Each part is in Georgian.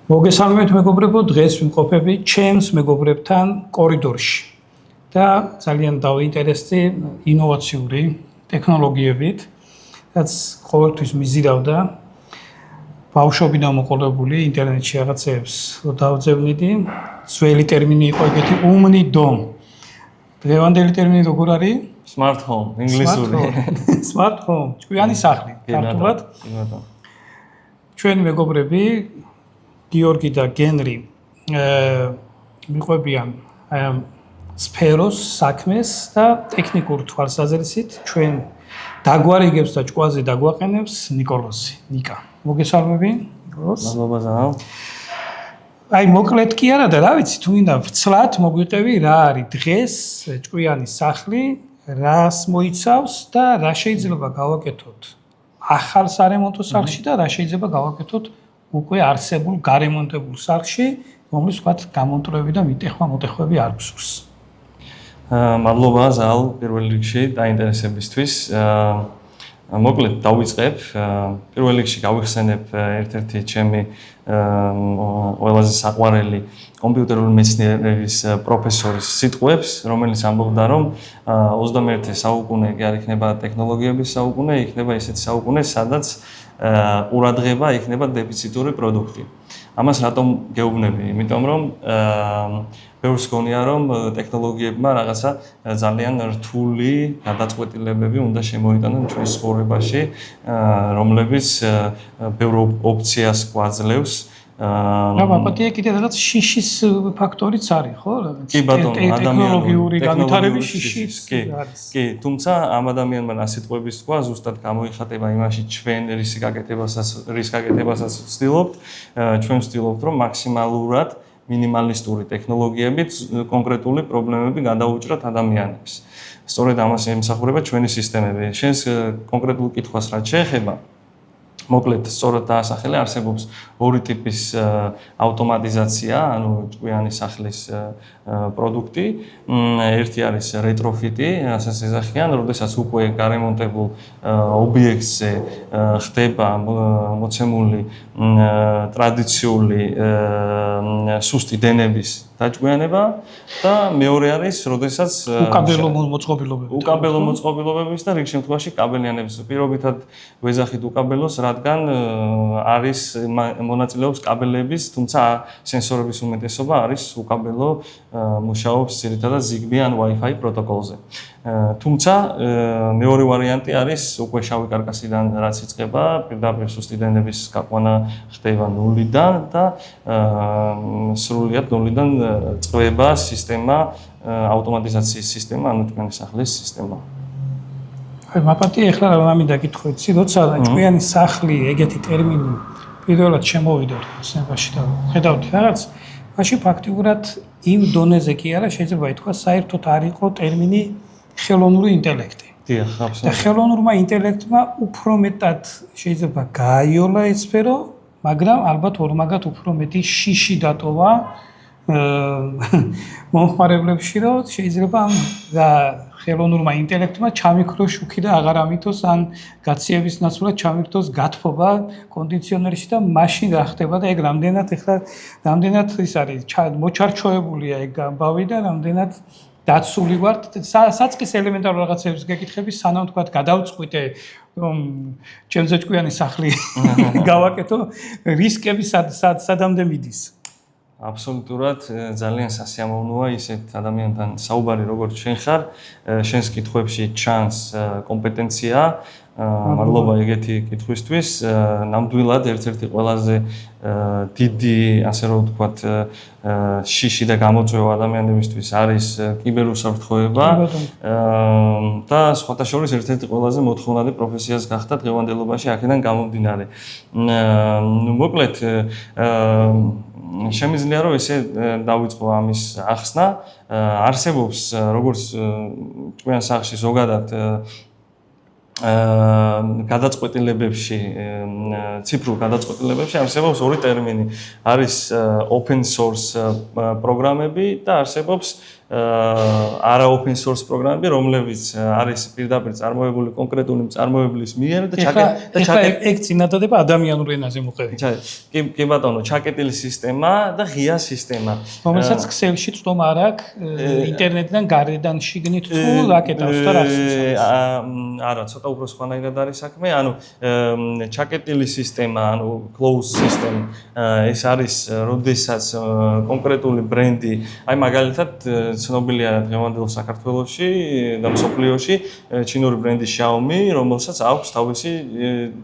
მოგესალმებით მეგობრებო, დღეს ვიმყოფები ჩემს მეგობრებთან კორიდორში და ძალიან დავინტერესდი ინოვაციური ტექნოლოგიებით, რაც ყოველთვის მიზირავდა ბავშვობიდან მოყოლებული ინტერნეტში რაღაცებს დავძებნიდი. ძველი ტერმინი იყო ეგეთი umni dom. დღევანდელი ტერმინი როგორ არის? Smart home, ინგლისური. Smart home, ჭკვიანი სახლი, ქართულად. ჩვენი მეგობრები გიორგი და გენრი მიყვებიან სფეროს საქმეს და ტექნიკურ თვალსაზრისით ჩვენ დაგვარიგებს და ჭკვაზე დაგვაყენებს ნიკოლოზი, ნიკა. მოგესალმები, ნიკოლოზ. მადლობა ზაალ. აი მოკლედ კი არა და რა ვიცი, თუ მინდა ვრცლად მოგვიყევი რა არის დღეს ჭკვიანი სახლი, რას მოიცავს და რა შეიძლება გავაკეთოთ ახალ სარემონტო სახლში და რა შეიძლება გავაკეთოთ უკვე არსებულ გარემონტებულ სახლში, რომლის ვთქვათ გამონტვრები და მოტეხვები არ გსურს. მადლობა ზაალ პირველ რიგში დაინტერესებისთვის. მოკლედ დავიწყებ. პირველ რიგში გავიხსენებ ერთ-ერთი ჩემი ყველაზე საყვარელი კომპიუტერული მეცნიერების პროფესორის სიტყვებს, რომელიც ამბობდა, რომ 21 საუკუნე კი არ იქნება ტექნოლოგიების საუკუნე, იქნება ისეთი საუკუნე, სადაც ყურადღება იქნება დეფიციტური პროდუქტი. ამას რატომ გეუბნები? იმიტომ რომ ბევრს გონია რომ ტექნოლოგიებმა რაღაცა ძალიან რთული გადაწყვეტილებები უნდა შემოიტანონ ჩვენს ცხოვრებაში, რომლებიც ბევრ ოპციას გვაძლევს. რა კიდე რაღაც შიშის ფაქტორიც არის, ხო? კი ბატონო, ტექნოლოგიური განვითარების შიშიც არის. კი, თუმცა ამ ადამიანმა რა სიტყვების თქვა, ზუსტად გამოიხატება იმაში ჩვენ რის გაკეთებასაც ვცდილობთ, ჩვენ ვცდილობთ რომ მაქსიმალურად მინიმალისტური ტექნოლოგიებით კონკრეტული პრობლემები გადაუჭრათ ადამიანებს. სწორედ ამას ემსახურება ჩვენი სისტემები. შენს კონკრეტულ კითხვას რაც შეეხება, მოკლედ სწორად დაასახელე, არსებობს ორი ტიპის ავტომატიზაცია, ანუ ჭკვიანი სახლის პროდუქტი. ერთი არის რეტროფიტი, რასაც ეძახიან, როდესაც უკვე გარემონტებულ ობიექტზე ხდება მოცემული ტრადიციული სუსტი დენების დაჭკვიანება და მეორე არის, როდესაც უკაბელო მოწყობილობების და რიგ შემთხვევაში კაბელიანების. პირობითად ვეძახით უკაბელოს, რადგან არის მონაწილეობს კაბელების, თუმცა სენსორების უმეტესობა არის უკაბელო, მუშაობს ძირითადად Zigbee ან Wi-Fi პროტოკოლზე. თუმცა მეორე ვარიანტი არის უკვე შავი კარკასიდან რაც იწყება, პირდაპირ სუსტი დენების გაყვანა ხდება ნულიდან და სრულიად ნულიდან წვება სისტემა, ავტომატიზაციის სისტემა, ანუ ჭკვიანი სახლის სისტემა. აი მაპატია ახლა რა მინდა გითხრით, როცა ჭკვიანი სახლი ეგეთი ტერმინი პირველად შემოვიდა ხსენებაში და ხედავთ რაღაც, მაშინ ფაქტიურად იმ დონეზე კი არა შეიძლება ითქვას საერთოდ არ იყო ტერმინი ხელოვნური ინტელექტი. დიახ, აბსოლუტურად. და ხელოვნურმა ინტელექტმა უფრო მეტად შეიძლება გააიოლა ეს სფერო, მაგრამ ალბათ ორმაგად უფრო მეტი შიში დატოვა მომხმარებლებში, რომ შეიძლება ამ ხელოვნურმა ინტელექტმა ჩამიქრო შუქი და აღარ ამითოს ან გაციების ნაცვლად ჩამირთოს გათბობა კონდიციონერში და მაშინ რა ხდება და ეგ რამდენად ის არის მოჩარჩოებულია ეგ ამბავი და რამდენად დაცული ვართ საწყის ელემენტარულ რაღაცებს გეკითხები სანამ თქვა გადავწყვიტე რომ ჩემზე ჭკვიანი სახლი გავაკეთო რისკები სადამდე მიდის. აბსოლუტურად ძალიან სასიამოვნოა ისეთ ადამიანთან საუბარი როგორც შენ ხარ, შენს კითხვებში ჩანს კომპეტენცია. მადლობა ეგეთი კითხვისთვის. ნამდვილად ერთ-ერთი ყველაზე დიდი, ასე რომ ვთქვათ, შიში და გამოწვევა ადამიანებისთვის არის კიბერუსაფრთხოება და სხვათა შორის ერთ-ერთი ყველაზე მოთხოვნადი პროფესიას გახდა დღევანდელობაში აქედან გამომდინარე. მოკლედ შემიძლია რომ ესე დავიწყო ამის ახსნა. არსებობს როგორც ჭკვიან სახლში ზოგადად გადაწყვეტილებებში, ციფრულ გადაწყვეტილებებში არსებობს ორი ტერმინი. არის open source პროგრამები და არსებობს არა open source პროგრამები, რომლებიც არის პირდაპირ წარმოებული კონკრეტული მწარმოებლის მიერ და ეგ წინადადება ადამიანურ ენაზე მოყევი. კი ბატონო, ჩაკეტილი სისტემა და ღია სისტემა. რომელსაც ქსელში წვდომა არ აქვს ინტერნეტიდან გარედან შიგნით თუ აკეთავს და რაც არა, ცოტა უფრო სხვანაირად არის საქმე. ანუ ჩაკეტილი სისტემა, ანუ closed system ეს არის, როდესაც კონკრეტული ბრენდი, აი მაგალითად ცნობილია დღევანდელ საქართველოში და მსოფლიოში ჩინური ბრენდი Xiaomi, რომელსაც აქვს თავისი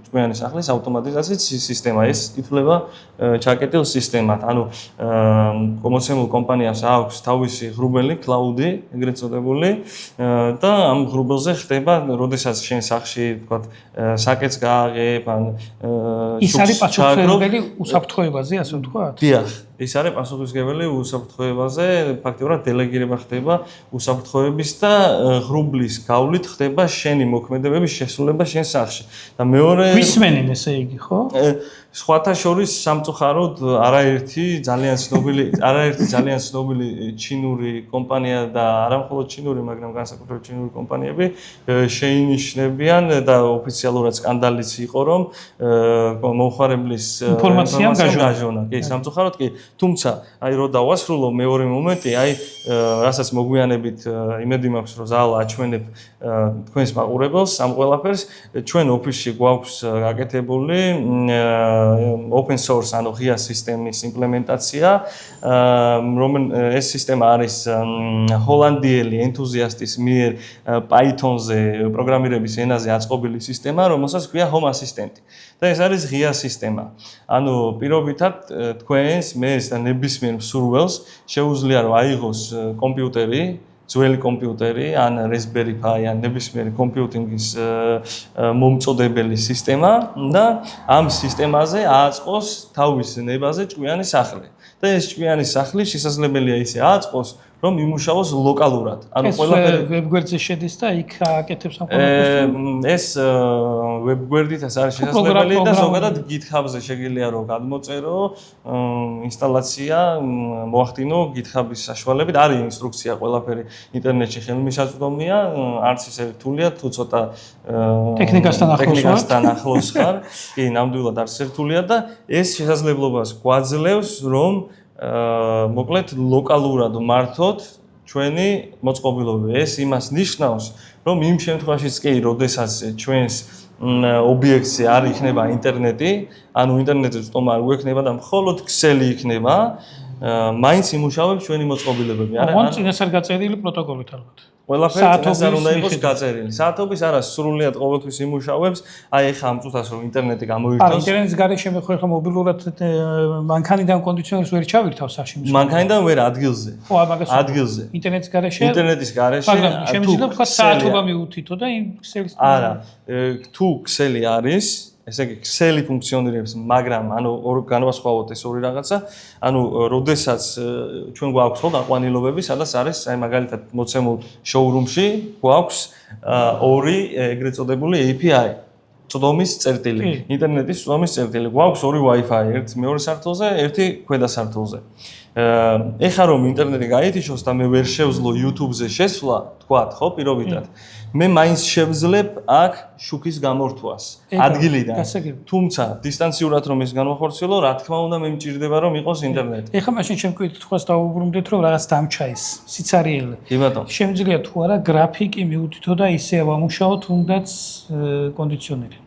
ჭკვიანი სახლის ავტომატიზაციის სისტემა. ეს ითვლება ჩაკეტილ სისტემად. ანუ მოცემულ კომპანიას აქვს თავისი ღრუბელი, cloud-ი, ეგრეთ წოდებული და ამ ღრუბელზე ხდება, როდესაც შენ სახში, ვთქვათ, საკეთს გააღებ, ან ის არის პასუხისმგებელი უსაფრთხოებაზე, ასე ვთქვათ? დიახ, ის არის პასუხისმგებელი უსაფრთხოებაზე, ფაქტიურად დელეგირება ხდება უსაფრთხოების და ღრუბლის გავლით ხდება შენი მოქმედებების შესრულება შენ სახში. და მეორე ვისმენენ ესე იგი, ხო? სხვათა შორის სამწუხაროდ არაერთი ძალიან ცნობილი ჩინური კომპანია და არა მხოლოდ ჩინური, მაგრამ განსაკუთრებით ჩინური კომპანიები შეინიშნებიან და ოფიციალურად სკანდალიც იყო, რომ მომხმარებლის ინფორმაცია გაჟონა. კი, სამწუხაროდ კი, თუმცა აი რო დავასრულო მეორე მომენტი, აი რასაც მოგვიანებით იმედი მაქვს, რომ ზაალ აჩვენებ თქვენს მაყურებელს ამ ყველაფერს, ჩვენ ოფისში გვაქვს გაკეთებული open source ანუ ღია სისტემის იმპლემენტაცია, ეს სისტემა არის ჰოლანდიელი ენთუზიასტის მიერ Python-ზე პროგრამირების ენაზე აწყობილი სისტემა, რომელსაც ქვია Home Assistant. და ეს არის ღია სისტემა. ანუ პირობითად თქვენს, მეს და ნებისმიერ მსურველს შეუძლია რომ აიღოს კომპიუტერი, ძველი კომპიუტერი, ან Raspberry Pi, ან ნებისმიერი კომპიუტინგის მომწოდებელი სისტემა და ამ სისტემაზე აწყოს თავის ნებაზე ჭკვიანი სახლი. და ეს ჭკვიანი სახლი შესაძლებელია ისე აწყოს, რომ იმუშაოს ლოკალურად. ანუ ყველაფერი ვებგვერდზე შედის და იქ აკეთებს ამ ყველაფერს. ეს ვებგვერდით არის შესაძლებელი და ზოგადად GitHub-ზე შეგიძლია რომ გადმოწერო ინსტალაცია, მოახდინო GitHub-ის საშუალებით. არის ინსტრუქცია ყველაფერი ინტერნეტში ხელმისაწვდომია, არც ისე რთულია, თუ ცოტა ტექნიკასთან ახლოს ხარ. კი, ნამდვილად არც რთულია და ეს შესაძლებლობას გვაძლევს, რომ მოკლედ ლოკალურად მართოთ ჩვენი მოწყობილობები. ეს იმას ნიშნავს, რომ იმ შემთხვევაშიც კი, როდესაც ჩვენს ობიექტზე არ იქნება ინტერნეტი, ანუ ინტერნეტზე წვდომა არ გვექნება და მხოლოდ ქსელი იქნება, მაინც იმუშავებს ჩვენი მოწყობილობები. არა, წინასწარ გაწერილი პროტოკოლით ალბათ. ყველაფერი წინასწარ უნდა იყოს გაწერილი. საათობის არა, სრულიად ყოველთვის იმუშავებს. აი ეხა ამ წუთას რომ ინტერნეტი გამოირთოს. არა, ინტერნეტის გარეშე მე ხო ეხლა მობილურად მანქანიდან კონდიციონერს ვერ ჩავირთავ სახში. მანქანიდან ვერ ადგილზე. ხო, მაგას ადგილზე. ინტერნეტის გარეშე. ინტერნეტის გარეშე. მაგრამ შემიძლია თქვა საათობა მიუთითო და იმ ქსელის. არა, თუ ქსელი არის, ესე იგი ქსელი ფუნქციონირებს, მაგრამ ანუ განვასხვაოთ ეს ორი რაღაცა. ანუ როდესაც ჩვენ გვაქვს ხო გაყვანილობები, სადაც არის აი მაგალითად მოცემულ შოურუმში გვაქვს ორი ეგრეთ წოდებული API. წვდომის წერტილი, ინტერნეტის წვდომის წერტილი. გვაქვს ორი Wi-Fi, ერთი მეორე სართულზე, ერთი ქვედა სართულზე. ეხლა რომ ინტერნეტი გაითიშოს და მე ვერ შევძლო YouTube-ზე შესვლა, თქვათ, ხო, პირობითად. მე მაინც შევძლებ აქ შუქის გამორთვას ადგილიდან. თუმცა დისტანციურად რომ ეს განვახორციელო, რა თქმა უნდა მე მჭირდება რომ იყოს ინტერნეტი. ეხლა მაშინ შემკვიდრით თქვას დავუბრუნდეთ რომ რაღაც დამჩაის, სიცარიელე. კი ბატონო. შემიძლია თუ არა გრაფიკი მიუთითო და ისე ავამუშაო თუნდაც კონდიციონერი.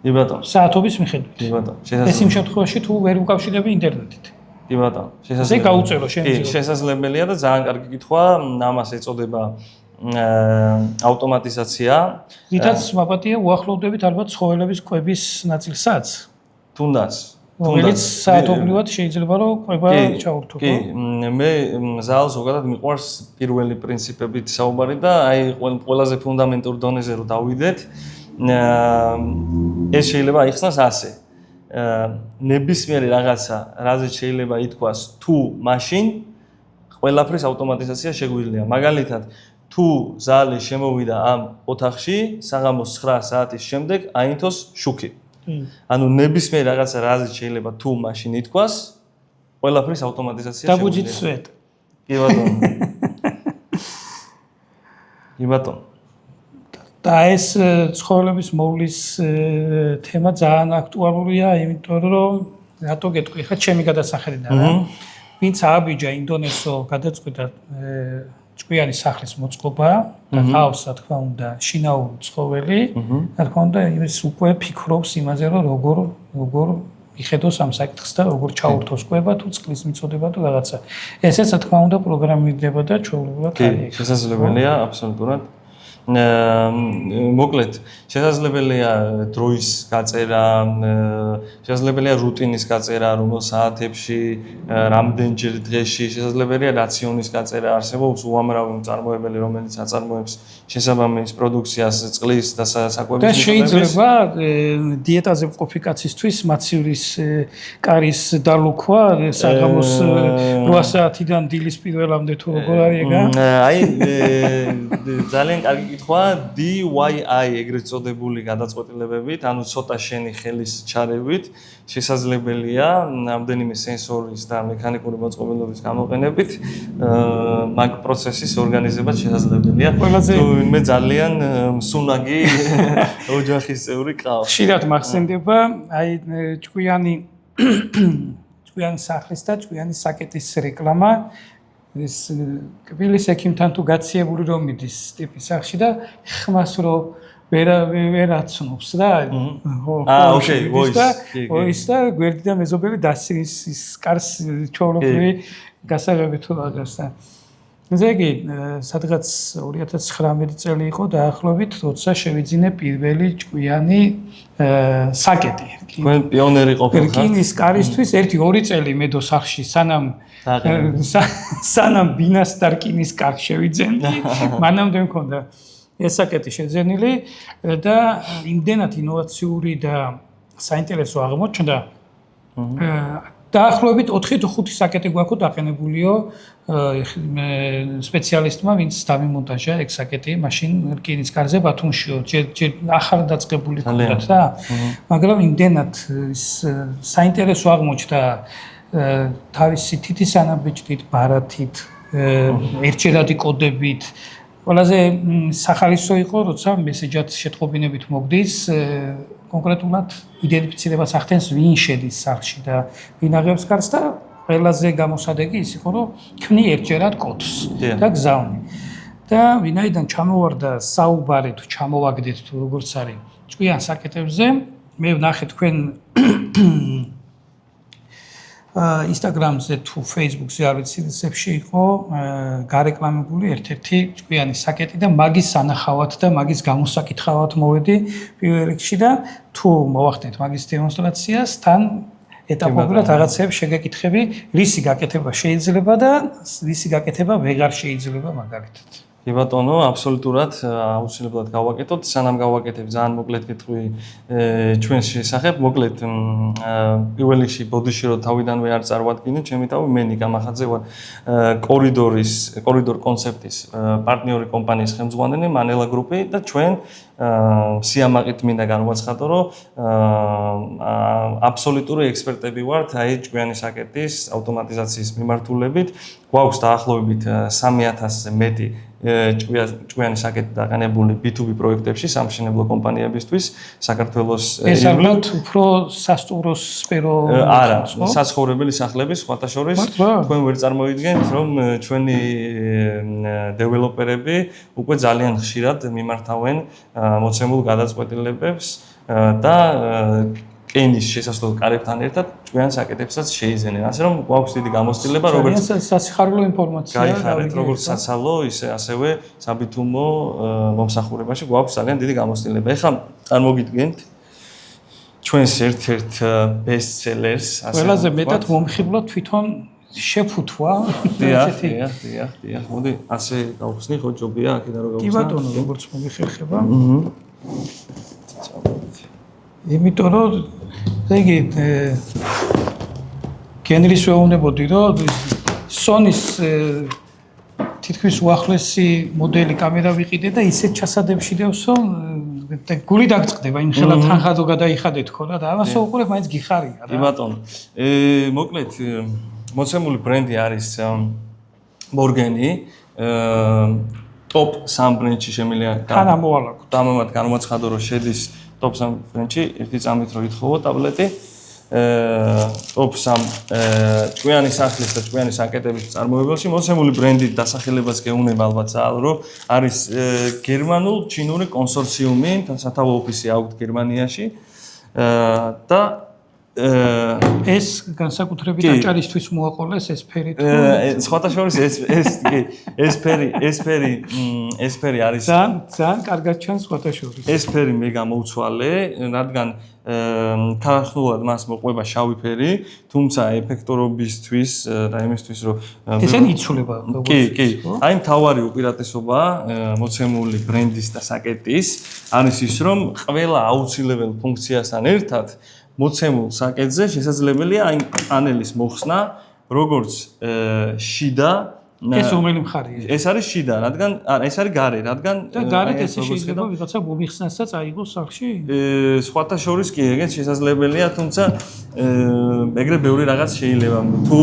კი ბატონო. საათობის მიხედვით. კი ბატონო. ეს იმ შემთხვევაში თუ ვერ უკავშირდები ინტერნეტით. კი ბატონო. ესე გაუწერო შემიძლია. კი, შესაძლებელია და ძალიან კარგი კითხვა, ამას ეწოდება ავტომატიზაცია. რითაც მაპატია უახლოვდებით ალბათ ცხოველების კვების ნაწილსაც. თუნდაც. რომელიც საათობრივად შეიძლება რომ კვება ჩაურთო. კი, მე ზალ ზოგადად მიყვარს პირველი პრინციპებით საუბარი და აი ყველაზე ფუნდამენტურ დონეზე რომ დავიდეთ, ეს შეიძლება აიხსნას ასე. ნებისმიერი რაღაცა, რაზეც შეიძლება ითქვას თუ მაშინ ყველაფრის ავტომატიზაცია შეგვიძლია. მაგალითად, თუ ზალი შემოვიდა ამ ოთახში საღამოს 9 საათის შემდეგ აინთოს შუქი. ანუ ნებისმიერ რაღაცა რაზეც შეიძლება თუ მაშინ ითქვას ყველაფრის ავტომატიზაცია შეგვიძლია. დაბუჯით სვეტ. კი ბატონო. კი ბატონო. და ეს ცხოველების მოვლის თემა ძალიან აქტუალურია, იმიტომ რომ რატო გეტყვი, ხა ჩემი გადასახედიდან რა. ვინც ააბიჯა ინდონეზო გადაწყვიტა ჭკვიანი სახლის მოწყობა და ყავს, რა თქმა უნდა, შინაური ცხოველი, რა თქმა უნდა, ის უკვე ფიქრობს იმაზე, რომ როგორ მიხედოს ამ საკითხს და როგორ ჩაურთოს კვება თუ წყლის მიწოდება თუ რაღაცა. ესეც, რა თქმა უნდა, პროგრამირდება და ჩვეულებრივად არის. შესაძლებელია, აბსოლუტურად. მოკლედ, შესაძლებელია დროის გაწერა, შესაძლებელია რუტინის გაწერა, რომელ საათებში, რამდენჯერ დღეში, შესაძლებელია რაციონის გაწერა, არსებობს უამრავი მწარმოებელი, რომელიც აწარმოებს შესაბამის პროდუქციას წყლის და საკვების და შეიძლება დიეტაზე მყოფი კაცისთვის მაცივრის კარის დალუქვა საღამოს 8 საათიდან დილის პირველამდე თუ როგორ არის ეგა? აი ძალიან კარგი კითხვა, DIY ეგრეთ წოდებული გადაწყვეტილებებით, ანუ ცოტა შენი ხელის ჩარევით შესაძლებელია რამდენიმე სენსორის და მექანიკური მოწყობილობის გამოყენებით მაგ პროცესის ორგანიზება შესაძლებელია. თუ მე ძალიან მსუნაგი ოჯახის წევრი ყავს. ხშირად მახსენდება აი ჭკვიანი სახლის და ჭკვიანი საკეტის რეკლამა ეს კბილის ექიმთან თუ გაციებული რომ მიდის ტიპის სახში და ხმას რომ ვერ აცნობს რა. ის და გვერდი და მეზობელი დასის ის კარს ჩაოლობრივი გასაღები თუ აგას და ესე იგი სადღაც 2019 წელი იყო დაახლოებით, როცა შევიძინე პირველი ჭკვიანი საკეტი. თქვენ პიონერი ყოფილ ხართ? რკინის კარისთვის 1-2 წელი მედო სახში სანამ ბინას და რკინის კარს შევიძენდი, მანამდე მქონდა ეს საკეტი შეძენილი და იმდენად ინოვაციური და საინტერესო აღმოჩნდა. დაახლოებით 4-5 საკეტი გვაქვს დაყენებულიო სპეციალისტმა, ვინც დამიმონტაჟა ეგ საკეტი მაშინ რკინის კარზე ბათუმშიო. ჯერ ახალ დაწყებული ქონდათ რა. მაგრამ იმდენად საინტერესო აღმოჩნდა თავისი თითის ანაბეჭდით, ბარათით, ერთჯერადი კოდებით. ყველაზე სახალისო იყო, როცა მესეჯად შეტყობინებით მოგდის, კონკრეტულად იდენტიფიცირებას ახდენს ვინ შედის სახლში და ვინ აღებს კარს და ყველაზე გამოსადეგი ის იყო, რომ ქმნი ერთჯერად კოდს და გზავნი. და ვინაიდან ჩამოვარდა საუბარი თუ ჩამოვაგდეთ თუ როგორც არის ჭკვიან საკეტებზე, მე ვნახე თქვენ Instagram-ზე თუ Facebook-ზე არ ვიცი რიცებში იყო გარეკლამებული ერთ-ერთი ჭკვიანი საკეტი და მაგის სანახავად და მაგის გამოსაკითხავად მოვედი პირველ რიგში და თუ მოვახდენთ მაგის დემონსტრაციას, თან ეტაპობრივად რაღაცებს შეგეკითხები, რისი გაკეთება შეიძლება და რისი გაკეთება ვეღარ შეიძლება მაგალითად. კი ბატონო, აბსოლუტურად აუცილებლად გავაკეთოთ. სანამ გავაკეთებ, ძალიან მოკლედ კითხვი ჩვენს შესახებ. მოკლედ პირველ რიგში ბოდიში რომ თავიდანვე არ წარვადგინე, ჩემი თავი მე ნიკა მახაძე ვარ კორიდორ კონცეპტის პარტნიორი კომპანიის ხელმძღვანელი მანელა გრუპი და ჩვენ სიამაყით მინდა განვაცხადო, რომ აბსოლუტური ექსპერტები ვართ აი ჭკვიანი საკეტის ავტომატიზაციის მიმართულებით. გვაქვს დაახლოებით 3000-ზე მეტი ჭკვიანი საკეტი დაყენებული B2B პროექტებში სამშენებლო კომპანიებისთვის საქართველოს ეს ალბათ უფრო სასტუმროს სფერო არა, საცხოვრებელი სახლების სხვათა შორის თქვენ ვერ წარმოიდგენთ, რომ ჩვენი დეველოპერები უკვე ძალიან ხშირად მიმართავენ მოცემულ გადაწყვეტილებებს და კენის შესაძლო კარებთან ერთად ჭკვიან საკეტებსაც შეიძენენ. ასე რომ გვაქვს დიდი გამოცდილება, როგორც სასიხარულო ინფორმაცია გაიხარეთ, როგორც საცალო, ისე ასევე საბითუმო მომსახურებაში გვაქვს ძალიან დიდი გამოცდილება. ეხლა წარმოგიდგენთ ჩვენს ერთ-ერთ ბესტსელერს, ასე ყველაზე მეტად მომხიბლა თვითონ შეფუთვა. დიახ. მოდი ასე გავხსნი, ხო ჯობია აქედან რომ გავხსნა. კი ბატონო, როგორც მომიხერხება. იმიტომ რომ იგი გენრის ვეუბნებოდი, რომ Sony-ს თითქმის უახლესი მოდელი კამერა ვიყიდე და ისეთ ჩასადებში დევს, რომ გული დაგწყდება, იმ ხელა თანხადო გადაიხადეთ ხოლმე და ამასო უყურებ, მაინც გიხარია რა. კი ბატონო. მოკლედ მოცემული ბრენდი არის Morgan-ი. ტოპ 3 ბრენდში შემიძლია თანამოვალაკო. დამამად გამოაცხადო, რომ შედის ტოპ 3 ბრენდში, ერთი წამით რო ითხოვო ტაბლეტი. ტოპ 3 ჭკვიანი სახლის და ჭკვიანი საკეტების წარმოებაში მოცემული ბრენდით დასახელებას გეუნება ალბათ ზალ, რომ არის გერმანულ-ჩინური კონსორციუმი, სათავო ოფისი აქვთ გერმანიაში და ეს განსაკუთრებით აჭარისთვის მოაყოლეს ეს ფერი თუ სხვათა შორის ეს ფერი არის ძალიან კარგად ჩანს სხვათა შორის. ეს ფერი მე გამოუცვალე, რადგან ქარხნულად მას მოყვება შავი ფერი, თუმცა ეფექტურობისთვის და იმისთვის რომ ესენი იცვლება როგორც კი. აი მთავარი უპირატესობა მოცემული ბრენდის და საკეტის არის ის, რომ ყველა აუცილებელ ფუნქციასთან ერთად მოცემულ საკეტზე შესაძლებელია აი პანელის მოხსნა, როგორც შიდა ეს რომელი მხარეა? ეს არის შიდა, რადგან ეს არის გარე, რადგან და გარეთ ესე შეიძლება ვიღაცა მომიხსნასაც აიღოს სახში? სხვათა შორის კი ეგეც შესაძლებელია, თუმცა ეგრე ბევრი რაღაც შეიძლება. თუ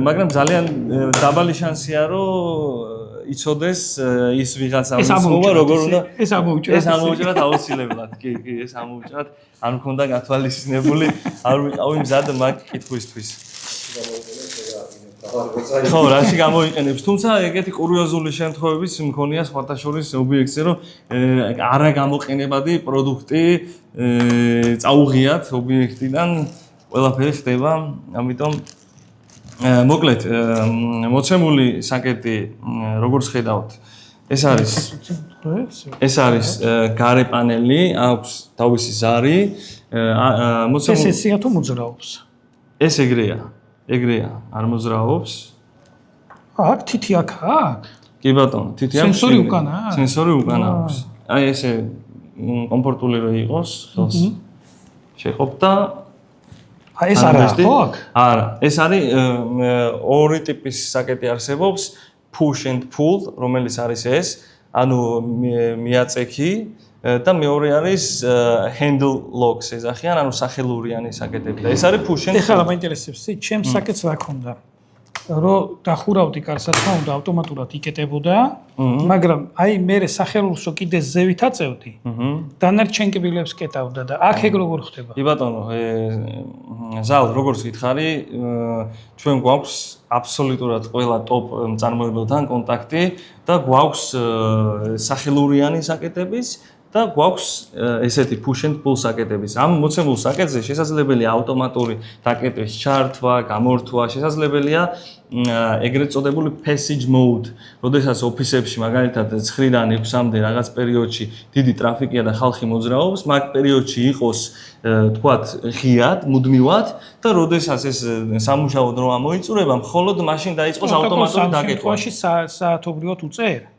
მაგრამ ძალიან დაბალი შანსია, რომ იცოდეს ის ვიღაცა უცნობა, როგორ უნდა ეს ამოუჭრათ აუცილებლად. კი, ეს ამოუჭრათ. არ მქონდა გათვალისწინებული, არ ვიყავი მზად მაგ კითხვისთვის. ხო, რაში გამოიყენებს. თუმცა ეგეთი კურიოზული შემთხვევებიც მქონია სხვათა შორის ობიექტზე, რომ არა გამოყენებადი პროდუქტი წაუღიათ ობიექტიდან, ყველაფერი ხდება, ამიტომ მოკლედ მოცემული საკეტი როგორც ხედავთ, ეს არის გარე პანელი, აქვს თავისი ზარი, ეს ესია თუ მოძრაობს? ეს ეგრეა, არ მოძრაობს. აქ თითი აქვს? კი ბატონო, თითი აქვს. სენსორი უკანა აქვს? სენსორი უკანა აქვს. აი ესე კომფორტული რო იყოს, ხელს შეყოფ და აი ეს არა ხო აქ? არა, ეს არის ორი ტიპის საკეტი არსებობს, push and pull, რომელიც არის ეს, ანუ მიაწექი და მეორე არის handle locks ეძახიან, ანუ სახელურიანი საკეტები და ეს არის push and pull. ეხლა მაინტერესებს, ჩემს საკეტს რა ქონდა? რომ დახურავდი კარს, რა თქმა უნდა, ავტომატურად იკეტებოდა, მაგრამ აი მე სახელურსო კიდე ზევით აწევდი. დანარჩენ კბილებს კეტავდა და აქ ეგ როგორ ხდება? კი ბატონო, ზალ, როგორც გითხარი, ჩვენ გვაქვს აბსოლუტურად ყველა ტოპ მწარმოებელთან კონტაქტი და გვაქვს სახელურიანი საკეტების და გვაქვს ესეთი push and pull საკეტების. ამ მოცემულ საკეტზე შესაძლებელია ავტომატური დაკეტვის ჩართვა, გამორთვა, შესაძლებელია ეგრეთ წოდებული passage mode, როდესაც ოფისებში მაგალითად 9-დან 6-მდე რაღაც პერიოდში დიდი ტრაფიკია და ხალხი მოძრაობს, მაგ პერიოდში იყოს თქვათ ღიად, მუდმივად და როდესაც ეს სამუშაო დრო ამოიწურება, მხოლოდ მაშინ დაიწყოს ავტომატური დაკეტვა. საათობრივად უწერ?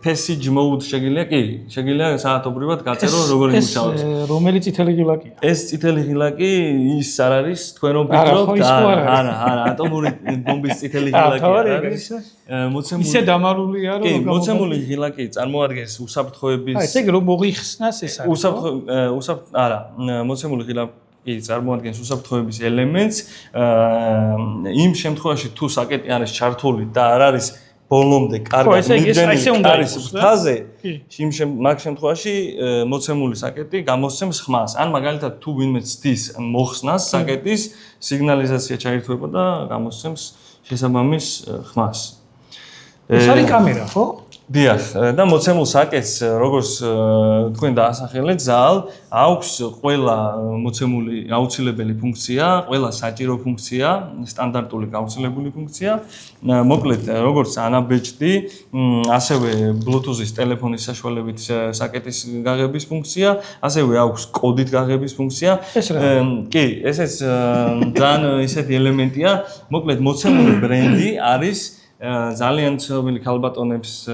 passage mode შეგიძლია საათობრივად გაწერო როგორ იმუშავებს. რომელი წითელი ღილაკია? ეს წითელი ღილაკი ის არ არის თქვენ ვფიქრობთ? არა, ატომური ბომბის წითელი ღილაკი არის. მოცემული ისე დამალულია რომ კი, მოცემული ღილაკი წარმოადგენს უსაფრთხოების აი ესე რომ მოიხსნას ეს არის. არა, მოცემული ღილაკი წარმოადგენს უსაფრთხოების ელემენტს. იმ შემთხვევაში თუ საკეტი არის ჩართული და არ არის ბოლომდე კარგად მიგდენილი არის ფაზე, მაგ შემთხვევაში მოცემული საკეტი გამოსცემს ხმას. ან მაგალითად თუ ვინმე ცდის მოხსნას საკეტის, სიგნალიზაცია ჩაირთვება და გამოსცემს შესაბამის ხმას. ეს არის კამერა, ხო? დიახ, და მოცემულ საკეტს, როგორც თქვენ დაასახელეთ, ზალ აქვს ყველა მოცემული აუცილებელი ფუნქცია, ყველა საჭირო ფუნქცია, სტანდარტული გავრცელებული ფუნქცია. მოკლედ, როგორც ანაბეჭდი, ასევე Bluetooth-ის ტელეფონის საშუალებით საკეტის გაღების ფუნქცია, ასევე აქვს კოდით გაღების ფუნქცია. კი, ესეც ძალიან ისეთი ელემენტია. მოკლედ, მოცემული ბრენდი არის ძალიან ცნობილი ქალბატონებს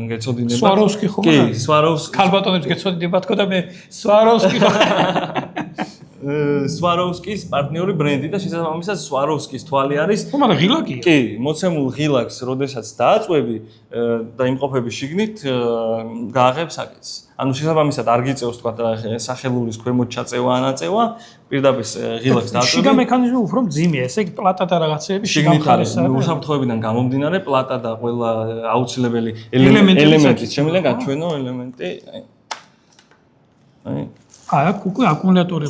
გეცოდინებათ. Swarovski ხო? კი, Swarovski. ქალბატონებს გეცოდინებათ ხო და მე Swarovski ხო? Swarovski-ის პარტნიორი ბრენდი და შესაბამისად Swarovski-ის თვალი არის. მაგრამ ღილაკია. კი, მოცემულ ღილაკს, როდესაც დააწვევი და იმყოფები შიგნით, გააღებს საკეთს. ანუ შესაბამისად არ გიწევს თქვა სახელურის ქვემოთ ჩაწევა ან აწევა, პირდაპირ ღილაკს დააწვევი. შიგა მექანიზმი უფრო მძიმეა, ესე იგი პლატა და რაღაცეები შიგნით არის. უსაფრთხოებიდან გამომდინარე, პლატა და ყველა აუცილებელი ელემენტი შემიძლია გაჩვენო ელემენტი. აქ უკვე აკუმულატორი.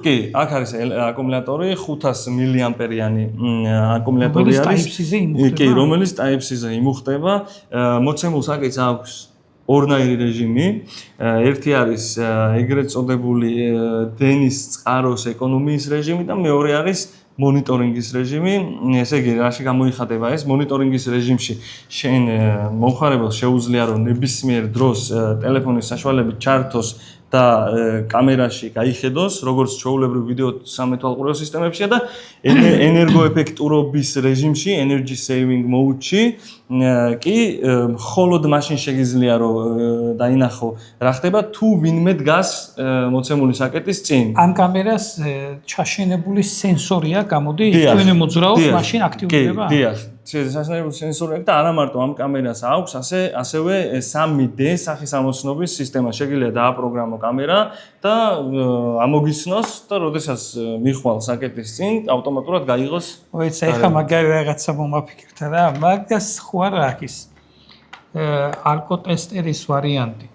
კი, აქ არის აკუმულატორი 500 მილიამპერიანი აკუმულატორი არის. კი, რომელიც Type-C-ზე იმუხტება. მოცემულ საკეთს აქვს ორნაირი რეჟიმი. ერთი არის ეგრეთ წოდებული დენის წყაროს ეკონომიის რეჟიმი და მეორე არის მონიტორინგის რეჟიმი. ესე იგი, რაში გამოიხატება ეს? მონიტორინგის რეჟიმში შენ მომხმარებელს შეუძლია რომ ნებისმიერ დროს ტელეფონის საშუალებით ჩართოს და კამერაში გაიხედოს, როგორც ჩვეულებრივ ვიდეო სამეთვალყურეო სისტემებშია და ენერგოეფექტურობის რეჟიმში, energy saving mode-ში კი მხოლოდ მაშინ შეგიძლია რომ დაინახო რა ხდება თუ ვინმე დგას მოცემული საკეთის წინ. ამ კამერას ჩაშენებული სენსორი აქვს, გამოდი, თქვენი მოძრაობს, მაშინ აქტიურდება. კი, დიახ. შესაძლებელი სენსორი აქვს და არა მარტო ამ კამერას აქვს, ასევე 3D სახის ამოცნობის სისტემა. შეგიძლია დააპროგრამო კამერა და ამოგიცნოს და როდესაც მიხვალ საკეთის წინ, ავტომატურად გაიღოს. ვიცი, ეხლა მაგარი რაღაცა მომაფიქრდა რა, მაგას ხო არ აქვს. ალკოტესტერის ვარიანტი.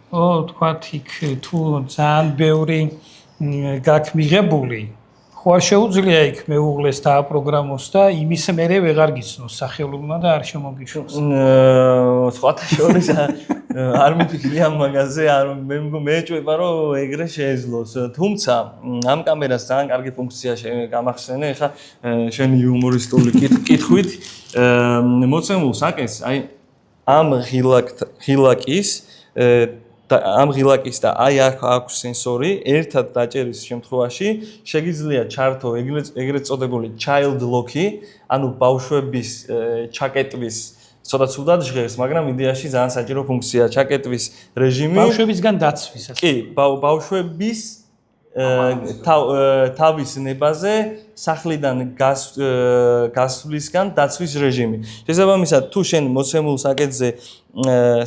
თქვათ იქ თუ ძალიან ბევრი გაქვს მიღებული, ხო არ შეუძლია იქ მეუღლეს დააპროგრამოს და იმის მერე ვეღარ გიცნოს სახელურმა და არ შემოგიშვას. სხვათა შორის არ მიფიქრი ამ მაგაზე, მე ეჭვება რომ ეგრე შეეძლოს. თუმცა ამ კამერას ძალიან კარგი ფუნქცია გამახსენე, ეხლა შენი იუმორისტული კითხვით მოცემულ საკეთს, აი ამ ღილაკის და აი აქვს სენსორი, ერთად დაჭერის შემთხვევაში შეგიძლია ჩართო ეგრეთ წოდებული child lock-ი, ანუ ბავშვების ჩაკეტვის ცოტა ცუდად ჟღერს, მაგრამ იდეაში ძალიან საჭირო ფუნქცია ჩაკეტვის რეჟიმი. ბავშვებისგან დაცვის ასე. კი, ბავშვების თავის ნებაზე სახლიდან გასვლისგან დაცვის რეჟიმი. შესაბამისად, თუ შენ მოცემულ საკეთზე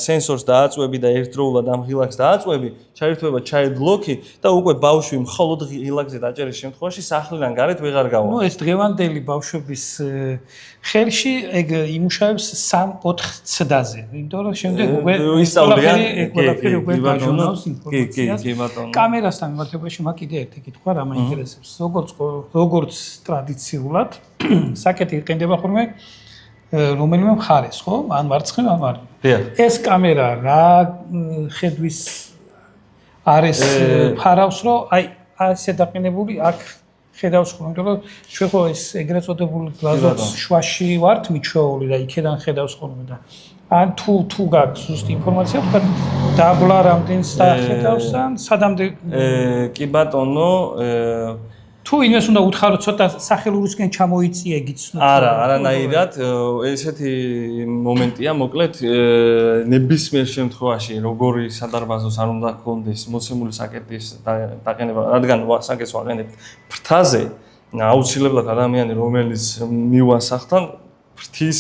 სენსორს დააწვევი და ერთდროულად ამ ღილაკს დააწვევი, ჩაირთვება child lock-ი და უკვე ბავშვი მხოლოდ ღილაკზე დაჭერის შემთხვევაში სახლიდან გარეთ ვეღარ გავა. ნუ ეს დღევანდელი ბავშვების ხელში ეგ იმუშავებს 3-4 ცდაზე. იმიტომ რომ შემდეგ უკვე ისწავლიან ყველაფერი უკვე გაჟონავს ინფორმაციას. კი, ბატონო. კამერასთან მიმართებაში მაგ კიდე ერთი კითხვა რა მაინტერესებს. როგორც ტრადიციულად საკეთი იყენდება ხოლმე რომელიმე მხარეს, ხო? ან მარცხნივ, ან მარჯვნივ. ეს კამერა რა ხედვის არის ფარავს, რომ აი ასე დაყენებული აქ ხედავს ხოლმე, იმიტომ რომ ჩვენ ხო ეს ეგრეთ წოდებული გლაზობს შვაში ვართ მიჩვეული და იქიდან ხედავს ხოლმე და ან თუ გაქვს ზუსტი ინფორმაცია, თქვა დაბლა რამდენს დახედავს ან სადამდე კი ბატონო თუ იმას უნდა უთხარო ცოტა სახელურისკენ ჩამოიწია გიცნო. არა, არანაირად, ესეთი მომენტია, მოკლედ ნებისმიერ შემთხვევაში როგორი სადარბაზოს არ უნდა გქონდეს მოცემული საკეთის დაყენება, რადგან საკეთს ვაყენებთ ფრთაზე, აუცილებლად ადამიანი რომელიც მივა სახლთან ფრთის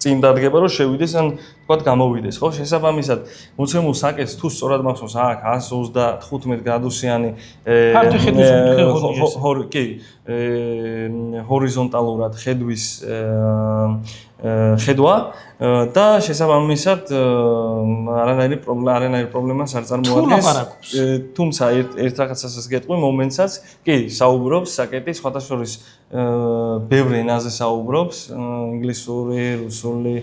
წინ დადგება რომ შევიდეს ან თქვათ გამოვიდეს, ხო? შესაბამისად, მოცემულ საკეთს თუ სწორად მახსოვს, აქ 135 გრადუსიანი ჰორიზონტალურად ხედვის ხედვა და შესაბამისად არანაირი პრობლემას არ წარმოადგენს. თუმცა ერთ რაღაცასაც გეტყვი მომენტსაც, კი, საუბრობს საკეთი სხვათა შორის ბევრ ენაზე საუბრობს, ინგლისური, რუსული,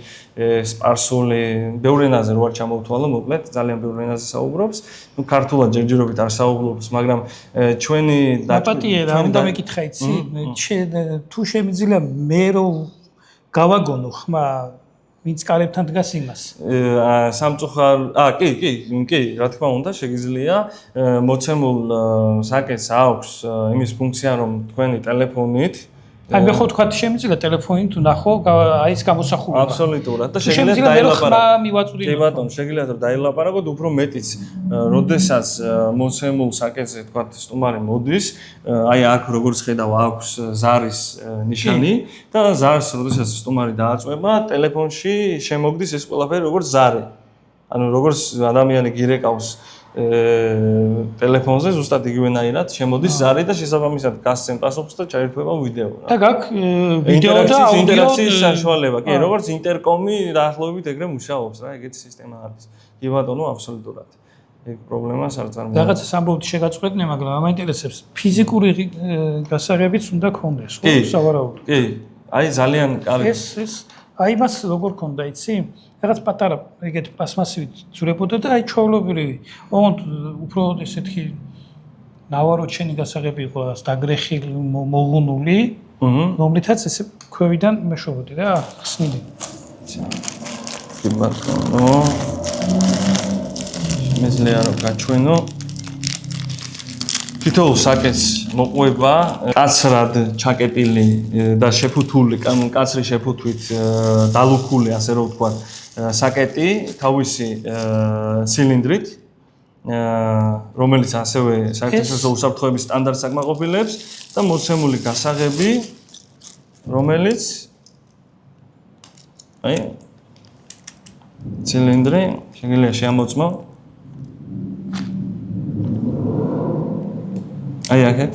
სპარსული, ბევრ ენაზე რო არ ჩამოვთვალო, მოკლედ ძალიან ბევრ ენაზე საუბრობს. ნუ ქართულად ჯერჯერობით არ საუბრობს, მაგრამ ჩვენი დაპატიე რა უნდა მეკითხა იცი? თუ შემიძლია მე რო გავაგონო ხმა ვინც კარებთან დგას იმას. კი, რა თქმა უნდა, შეგიძლია მოცემულ საკეთს აქვს იმის ფუნქცია, რომ თქვენი ტელეფონით აი მე ხო თქვა შემიძლია ტელეფონით ნახო აი ეს გამოსახულება. აბსოლუტურად და შემიძლია ხმა მივაწვდიო. კი ბატონო, შეგიძლიათ რომ დაილაპარაკოთ უფრო მეტიც, როდესაც მოცემულ საკეთზე თქვა სტუმარი მოდის, აი აქ როგორც ხედავ აქვს ზარის ნიშანი და ზარს როდესაც სტუმარი დააწვება, ტელეფონში შემოგდის ეს ყველაფერი როგორც ზარი. ანუ როგორც ადამიანი გირეკავს ტელეფონზე ზუსტად იგივენაირად შემოდის ზარი და შესაბამისად გასცემ პასუხს და ჩაერთვება ვიდეო. და გაქვს ვიდეო და აუდიო ინტერაქციის საშუალება. კი, როგორც ინტერკომი დაახლოებით ეგრე მუშაობს რა, ეგეთი სისტემა არის. კი ბატონო, აბსოლუტურად. ეგ პრობლემას არ წარმოადგენს. რაღაცა სამბობთ შეგაწყვეტნე, მაგრამ ამაინტერესებს ფიზიკური გასაღებიც უნდა გქონდეს, ხო, სავარაუდოდ. კი. აი ძალიან კარგი. ეს აი მას როგორ ქონდა, იცი? რაღაც პატარა ეგეთ პლასმასივით ძურებოდა და აი ჩვეულებრივი. ოღონდ უფრო ესეთი ნავაროჩენი გასაღები იყო, რაღაც დაგრეხილი, მოღუნული, რომლითაც ესე ქვევიდან მეშობოდი რა, ხსნილი. კი ბატონო. მეზლია რომ გაჩვენო. თითოეულ საკეთს მოყვება კაცრად ჩაკეტილი და შეფუთული, კაცრი შეფუთვით დალუქული, ასე რომ ვთქვა, საკეტი თავისი ცილინდრით, რომელიც ასევე საერთაშორისო უსაფრთხოების სტანდარტს აკმაყოფილებს და მოცემული გასაღები, რომელიც აი ცილინდრი შეგიძლია შეამოწმო. აი აქეთ.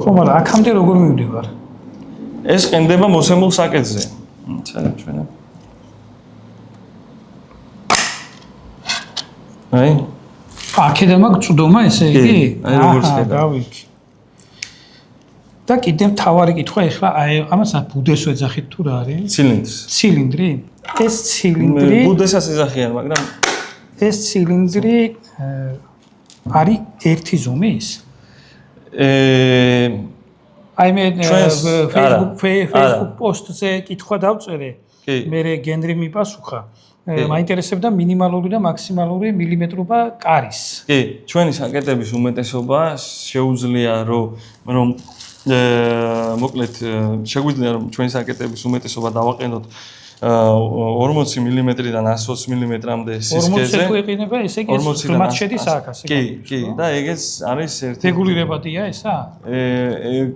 ხო, მაგრამ აქამდე როგორ მივდივარ? ეს ყენდება მოცემულ საკეთზე. ჩაჩვენებ. აი. აქედან მაქვს წვდომა ესე იგი? აი როგორც ხედავ. გავიქი. და კიდევ მთავარი კითხვა ეხლა აი ამას ბუდეს ვეძახით თუ რა არის? ცილინდრს. ცილინდრი? ეს ცილინდრი ბუდესაც ეძახიან, მაგრამ ეს ცილინდრი არის ერთი ზომის? აი მე Facebook პოსტზე კითხვა დავწერე. მე გენრი მიპასუხა. მაინტერესებდა მინიმალური და მაქსიმალური მილიმეტრობა კარის. კი, ჩვენი საკეთების უმეტესობა შეუძლია რომ მოკლედ შეგვიძლია რომ ჩვენი საკეთების უმეტესობა დავაყენოთ 40 მმ-დან 120 მმ-მდე სისქეზე. 40 ეყინება, ესე იგი ღრმად შედის აქ, ასე. კი, და ეგეც არის ერთი რეგულირებადია ესა?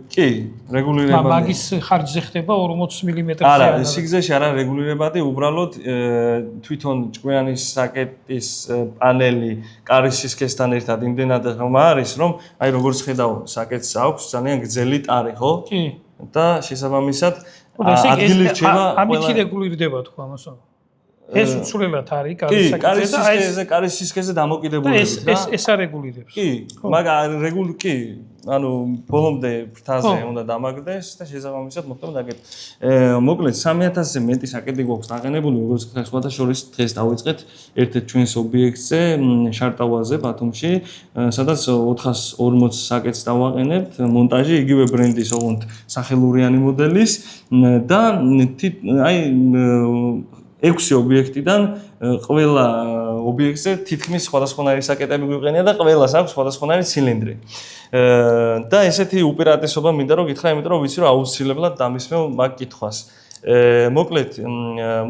კი, რეგულირებადი. მაგის ხარჯზე ხდება 40 მმ-ზე. არა, სიგზეში არა რეგულირებადი, უბრალოდ თვითონ ჭკვიანის საკეტის პანელი კარის სისქესთან ერთად იმდენად ღრმა არის, რომ აი როგორც ხედავ, საკეტს აქვს ძალიან გრძელი ტარი, ხო? კი. და შესაბამისად ადგილი რჩება ამითი რეგულირდება თქვა ამასო. ეს უცვლელად არის კარის კარის სისქეზე დამოკიდებულებით და ეს არეგულირებს. კი, მაგრამ კი, ანუ ბოლომდე ფრთაზე უნდა დამაგდეს და შესაბამისად მოხდება დაგეთ. მოკლედ 3000-ზე მეტი საკეტი გვაქვს დაყენებული, როგორც სხვათა შორის დღეს დავიწყეთ ერთ-ერთ ჩვენს ობიექტზე, შარტავაზე, ბათუმში, სადაც 440 საკეტს დავაყენებთ, მონტაჟი იგივე ბრენდის, ოღონდ სახელურიანი მოდელის და აი 6 ობიექტიდან ყველა ობიექტზე თითქმის სხვადასხვანაირი საკეტები გვიყენია და ყველას აქვს სხვადასხვანაირი ცილინდრი. და ესეთი უპირატესობა მინდა რომ გითხრა, იმიტომ რომ ვიცი რომ აუცილებლად დამისმევ მაგ კითხვას. მოკლედ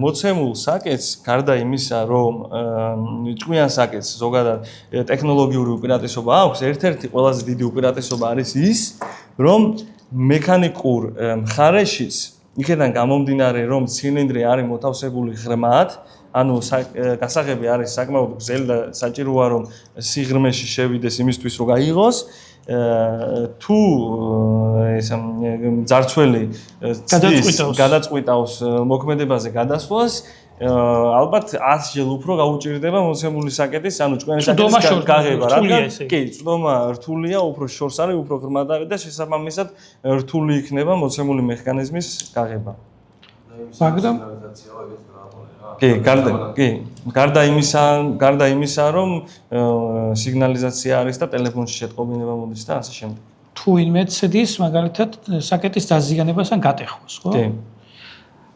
მოცემულ საკეთს გარდა იმისა რომ ჭკვიან საკეთს ზოგადად ტექნოლოგიური უპირატესობა აქვს, ერთ-ერთი ყველაზე დიდი უპირატესობა არის ის, რომ მექანიკურ მხარეშიც იქიდან გამომდინარე რომ ცილინდრი არის მოთავსებული ღრმად, ანუ გასაღები არის საკმაოდ გრძელი და საჭიროა რომ სიღრმეში შევიდეს იმისთვის რომ გაიღოს, თუ ეს ძარცველი გადაწყვიტავს მოქმედებაზე გადასვლას, ალბათ 100 ჯერ უფრო გაუჭირდება მოცემული საკეთის, ანუ ჭკვიანი საკეთის გაღება, რადგან კი, წვდომა რთულია, უფრო შორს არის, უფრო ღრმად არის და შესაბამისად რთული იქნება მოცემული მექანიზმის გაღება. მაგრამ კი, გარდა იმისა, რომ სიგნალიზაცია არის და ტელეფონში შეტყობინება მოდის და ასე შემდეგ. თუ ვინმე ცდის მაგალითად საკეთის დაზიანებას ან გატეხვას, ხო? კი.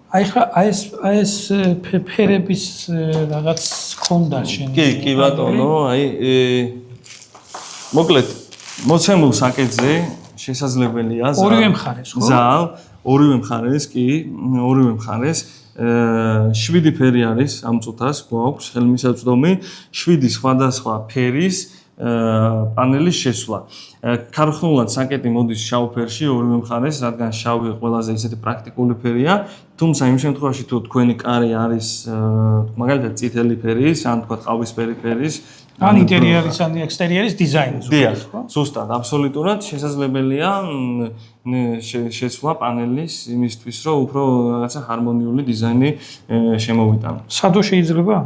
აი ეს ფერების რაღაც ხონდა შენ. კი ბატონო, აი მოკლედ მოცემულ საკეთზე შესაძლებელია ორივე მხარეს, ხო? ზალ, ორივე მხარეს, კი, ორივე მხარეს 7 ფერი არის ამ წუთას, გვაქვს ხელმისაწვდომი 7 სხვადასხვა ფერის პანელის შესვლა. ქარხნულად საკეტი მოდის შავ ფერში ორივე მხარეს, რადგან შავი ყველაზე ისეთი პრაქტიკული ფერია, თუმცა იმ შემთხვევაში თუ თქვენი კარი არის მაგალითად წითელი ფერის, ან თქვა ყავისფერი ფერის, ან ინტერიერის, ან ექსტერიერის დიზაინის. დიახ, ზუსტად, აბსოლუტურად შესაძლებელია შესვლა პანელის იმისთვის, რომ უფრო რაღაცა ჰარმონიული დიზაინი შემოვიტანო. სადო შეიძლება?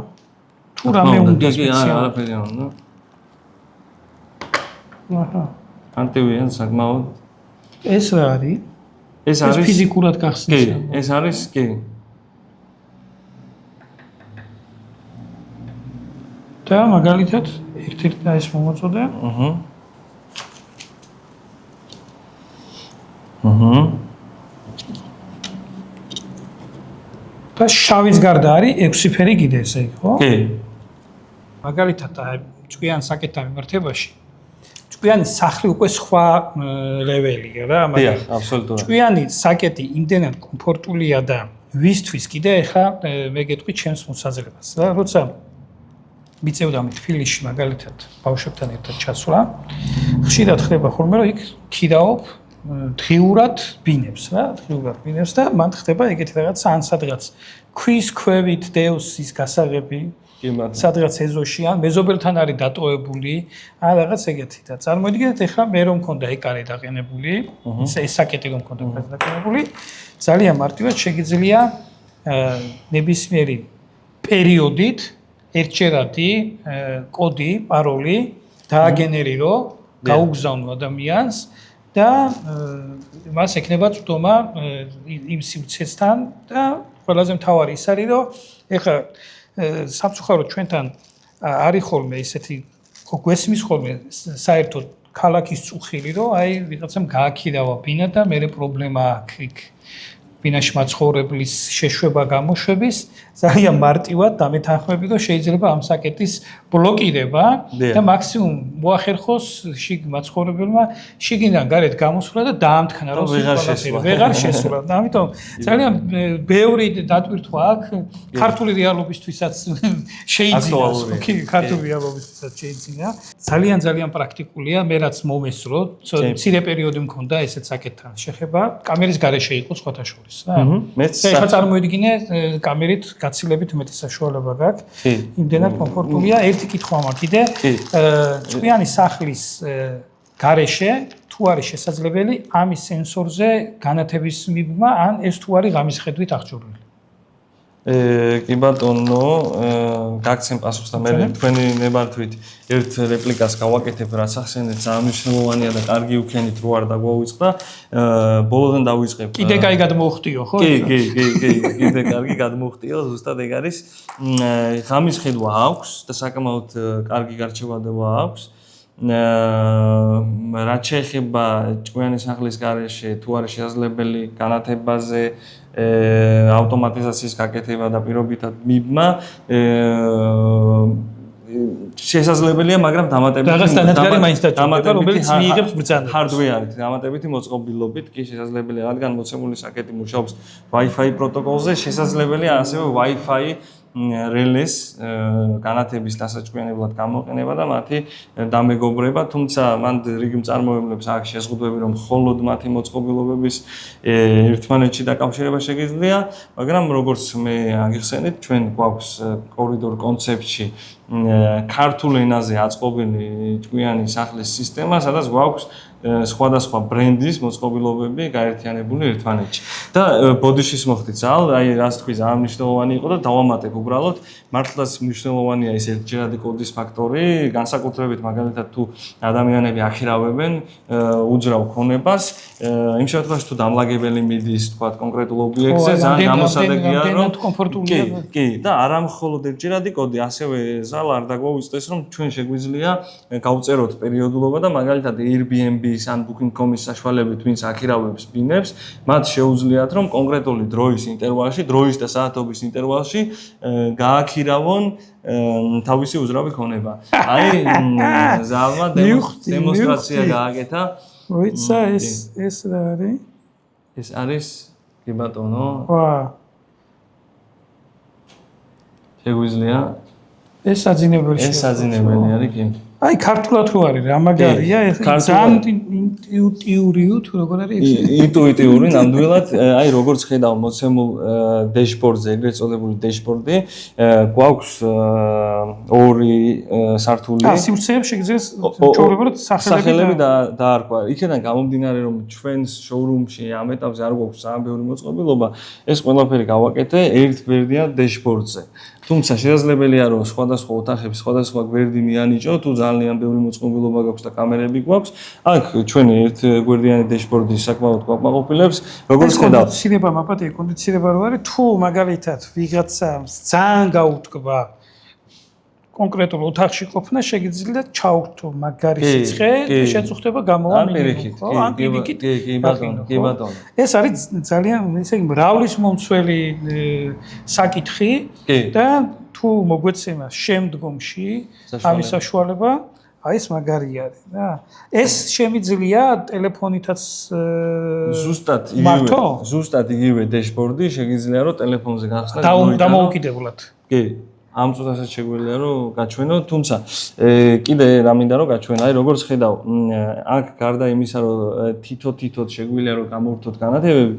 თუ რამე უნდა სპეციალურად? არაფერი არ უნდა. აჰა. ანტივია საკმაოდ. ეს რა არის? ეს არის ფიზიკურად გახსნის. კი, ეს არის, კი. და მაგალითად ერთ-ერთი ეს მომაწოდე. და შავის გარდა არის 6 ფერი კიდე ესე იგი, ხო? კი. მაგალითად ჭკვიან საკეთთან მიმართებაში ჭკვიანი სახლი უკვე სხვა ლეველია რა, მაგრამ აბსოლუტურად. ჭკვიანი საკეთი იმდენად კომფორტულია და ვისთვის კიდე ეხა მე გეტყვი ჩემს მოსაზრებას რა, როცა მიწევდა მე თბილისში მაგალითად ბავშვებთან ერთად ჩასვლა, ხშირად ხდება ხოლმე რომ იქ ქიდაობ დღიურად ბინებს რა, დღიურად ბინებს და მან ხდება ეგეთი რაღაც ან სადღაც ქვის ქვევით დევს ის გასაღები სადღაც ეზოში ან მეზობელთან არის დატოვებული, ან რაღაც ეგეთი და წარმოიდგინეთ ეხლა მე რომ მქონდა ეკარე დაყენებული, ეს საკეთი რომ მქონდა დაყენებული, ძალიან მარტივად შეგიძლია ნებისმიერი პერიოდით ერთჯერადი კოდი, პაროლი დააგენერირო, გაუგზავნო ადამიანს და მას ექნება წვდომა იმ სივრცესთან და ყველაზე მთავარი ის არის რომ ეხლა სამწუხაროდ ჩვენთან არის ხოლმე ისეთი გვესმის ხოლმე საერთოდ ქალაქის წუხილი რომ აი ვიღაცამ გააქირავა ბინა და მე პრობლემა აქვს იქ ბინაში მაცხოვრებლის შეშვება გამოშვების ძალიან მარტივად დამეთანხმები რომ შეიძლება ამ საკეთის ბლოკირება და მაქსიმუმ მოახერხოს შიგ მაცხოვრებელმა შიგიდან გარეთ გამოსვლა და დაამტკნა რომ ვეღარ შესვლა და ამიტომ ძალიან ბევრი დატვირთვა აქვს ქართული რეალობისთვისაც შეიძლება კი ქართული რეალობისთვისაც შეიძლება ძალიან პრაქტიკულია მე რაც მომესრო მცირე პერიოდი მქონდა ესეც საკეთთან შეხება კამერის გარეშე იყო სხვათა შორის მეც ახლა წარმოიდგინე კამერით გაცილებით მეტი საშუალება გაქვს იმდენად კომფორტულია ერთი კითხვა მაქვს კიდე ჭკვიანი სახლის გარეშე თუ არის შესაძლებელი ამის სენსორზე განათების მიბმა ან ეს თუ არის ღამის ხედვით აღჭურვილი კი ბატონო, გაგცემ პასუხს და მე თქვენი ნებართვით ერთ რეპლიკას გავაკეთებ, რაც ახსენეთ, ძალიან მნიშვნელოვანია და კარგი უქენით რო არ დაგვაუწყდა. ბოლოდან დავიწყებ. კიდე კაი გადმოხტიო, ხო? კი, კიდე კარგი გადმოხტიო, ზუსტად ეგ არის. ღამის ხედვა აქვს და საკმაოდ კარგი გარჩევადება აქვს. რაც შეეხება ჭკვიანი სახლის გარეშე, თუ არის შესაძლებელი განათებაზე ავტომატიზაციის გაკეთება და პირობითად მიბმა შესაძლებელია, მაგრამ რომელიც მიიღებს ბრძანებას. ჰარდვეარით, დამატებითი მოწყობილობით კი შესაძლებელია, რადგან მოცემული საკეთი მუშაობს Wi-Fi პროტოკოლზე, შესაძლებელია ასევე Wi-Fi რელეს განათების დასაჭკვიანებლად გამოყენება და მათი დამეგობრება, თუმცა მან რიგი მწარმოებლებს აქვს შეზღუდვები, რომ მხოლოდ მათი მოწყობილობების ერთმანეთში დაკავშირება შეგიძლია, მაგრამ როგორც მე აგიხსენეთ, ჩვენ გვაქვს კორიდორ კონცეფტში ქართულ ენაზე აწყობილი ჭკვიანი სახლის სისტემა, სადაც გვაქვს სხვადასხვა ბრენდის მოწყობილობები გაერთიანებული ერთმანეთში. და ბოდიშის მოხდით ძალ, აი რას თქვი, ძალიან მნიშვნელოვანი იყო და დავამატებ უბრალოდ, მართლაც მნიშვნელოვანია ეს ერთჯერადი კოდის ფაქტორი, განსაკუთრებით მაგალითად თუ ადამიანები ახირავებენ უძრავ ქონებას, იმ შემთხვევაში თუ დამლაგებელი მიდის, თქვა კონკრეტულ ობიექტზე, ძალიან გამოსადეგია, რომ კი, და არა მხოლოდ ერთჯერადი კოდი, ასევე ძალ არ დაგვაუწყდეს, რომ ჩვენ შეგვიძლია გავწეროთ პერიოდულობა და მაგალითად Airbnb-ის ან Booking.com-ის საშუალებით, ვინც აქირავებს ბინებს, მათ შეუძლიათ, რომ კონკრეტული დროის ინტერვალში, დროის და საათობის ინტერვალში გააქირავონ თავისი უძრავი ქონება. აი ზალმა დემონსტრაცია გააკეთა როიცა ეს რა არის? ეს არის კი ბატონო. ვა. შეგვიძლია ეს საძინებელი ეს საძინებელი არის კი. აი ქართულად რო არის რა მაგარია ეს ძალიან ინტუიტიური თუ როგორ არის ინტუიტიური ნამდვილად აი როგორც ხედავ მოცემულ დეშბორდზე ეგრეთ წოდებული დეშბორდი გვაქვს ორი სართული სივრცეებში შეგიძლიათ ჩაულებრად სახელები დაარქვა იქიდან გამომდინარე რომ ჩვენს შოურუმში ამ ეტაპზე არ გვაქვს ძალიან ბევრი მოწყობილობა ეს ყველაფერი გავაკეთე ერთ გვერდიან დეშბორდზე თუმცა შესაძლებელია რომ სხვადასხვა ოთახებს სხვადასხვა გვერდი მიანიჭო თუ ძალიან ბევრი მოწყობილობა გაქვს და კამერები გვაქვს აქ ჩვენი ერთ გვერდიანი დეშბორდი საკმაოდ კმაყოფილებს როგორც ხედავთ კონდიცირება მაპატია კონდიცირება რო არის თუ მაგალითად ვიღაცა ძალიან გაუთქვა კონკრეტულ ოთახში ყოფნა შეგიძლიათ ჩაურთო მაგარი სიცხე და შეწუხდება გამოვამინოთ ხო ან პირიქით კი ბატონო ეს არის ძალიან ესე იგი მრავლის მომცველი საკითხი და თუ მოგვეცემა შემდგომში ამის საშუალება აი ეს მაგარი არის რა ეს შემიძლია ტელეფონითაც ზუსტად იგივე დეშბორდი შეგიძლია რომ ტელეფონზე გახსნათ დამოუკიდებლად კი ამ წუთასაც შეგვიძლია რომ გაჩვენო, თუმცა კიდე რა მინდა რომ გაჩვენო, აი როგორც ხედავ, აქ გარდა იმისა რომ თითო-თითოდ შეგვიძლია რომ გამოვთოთ განათებები,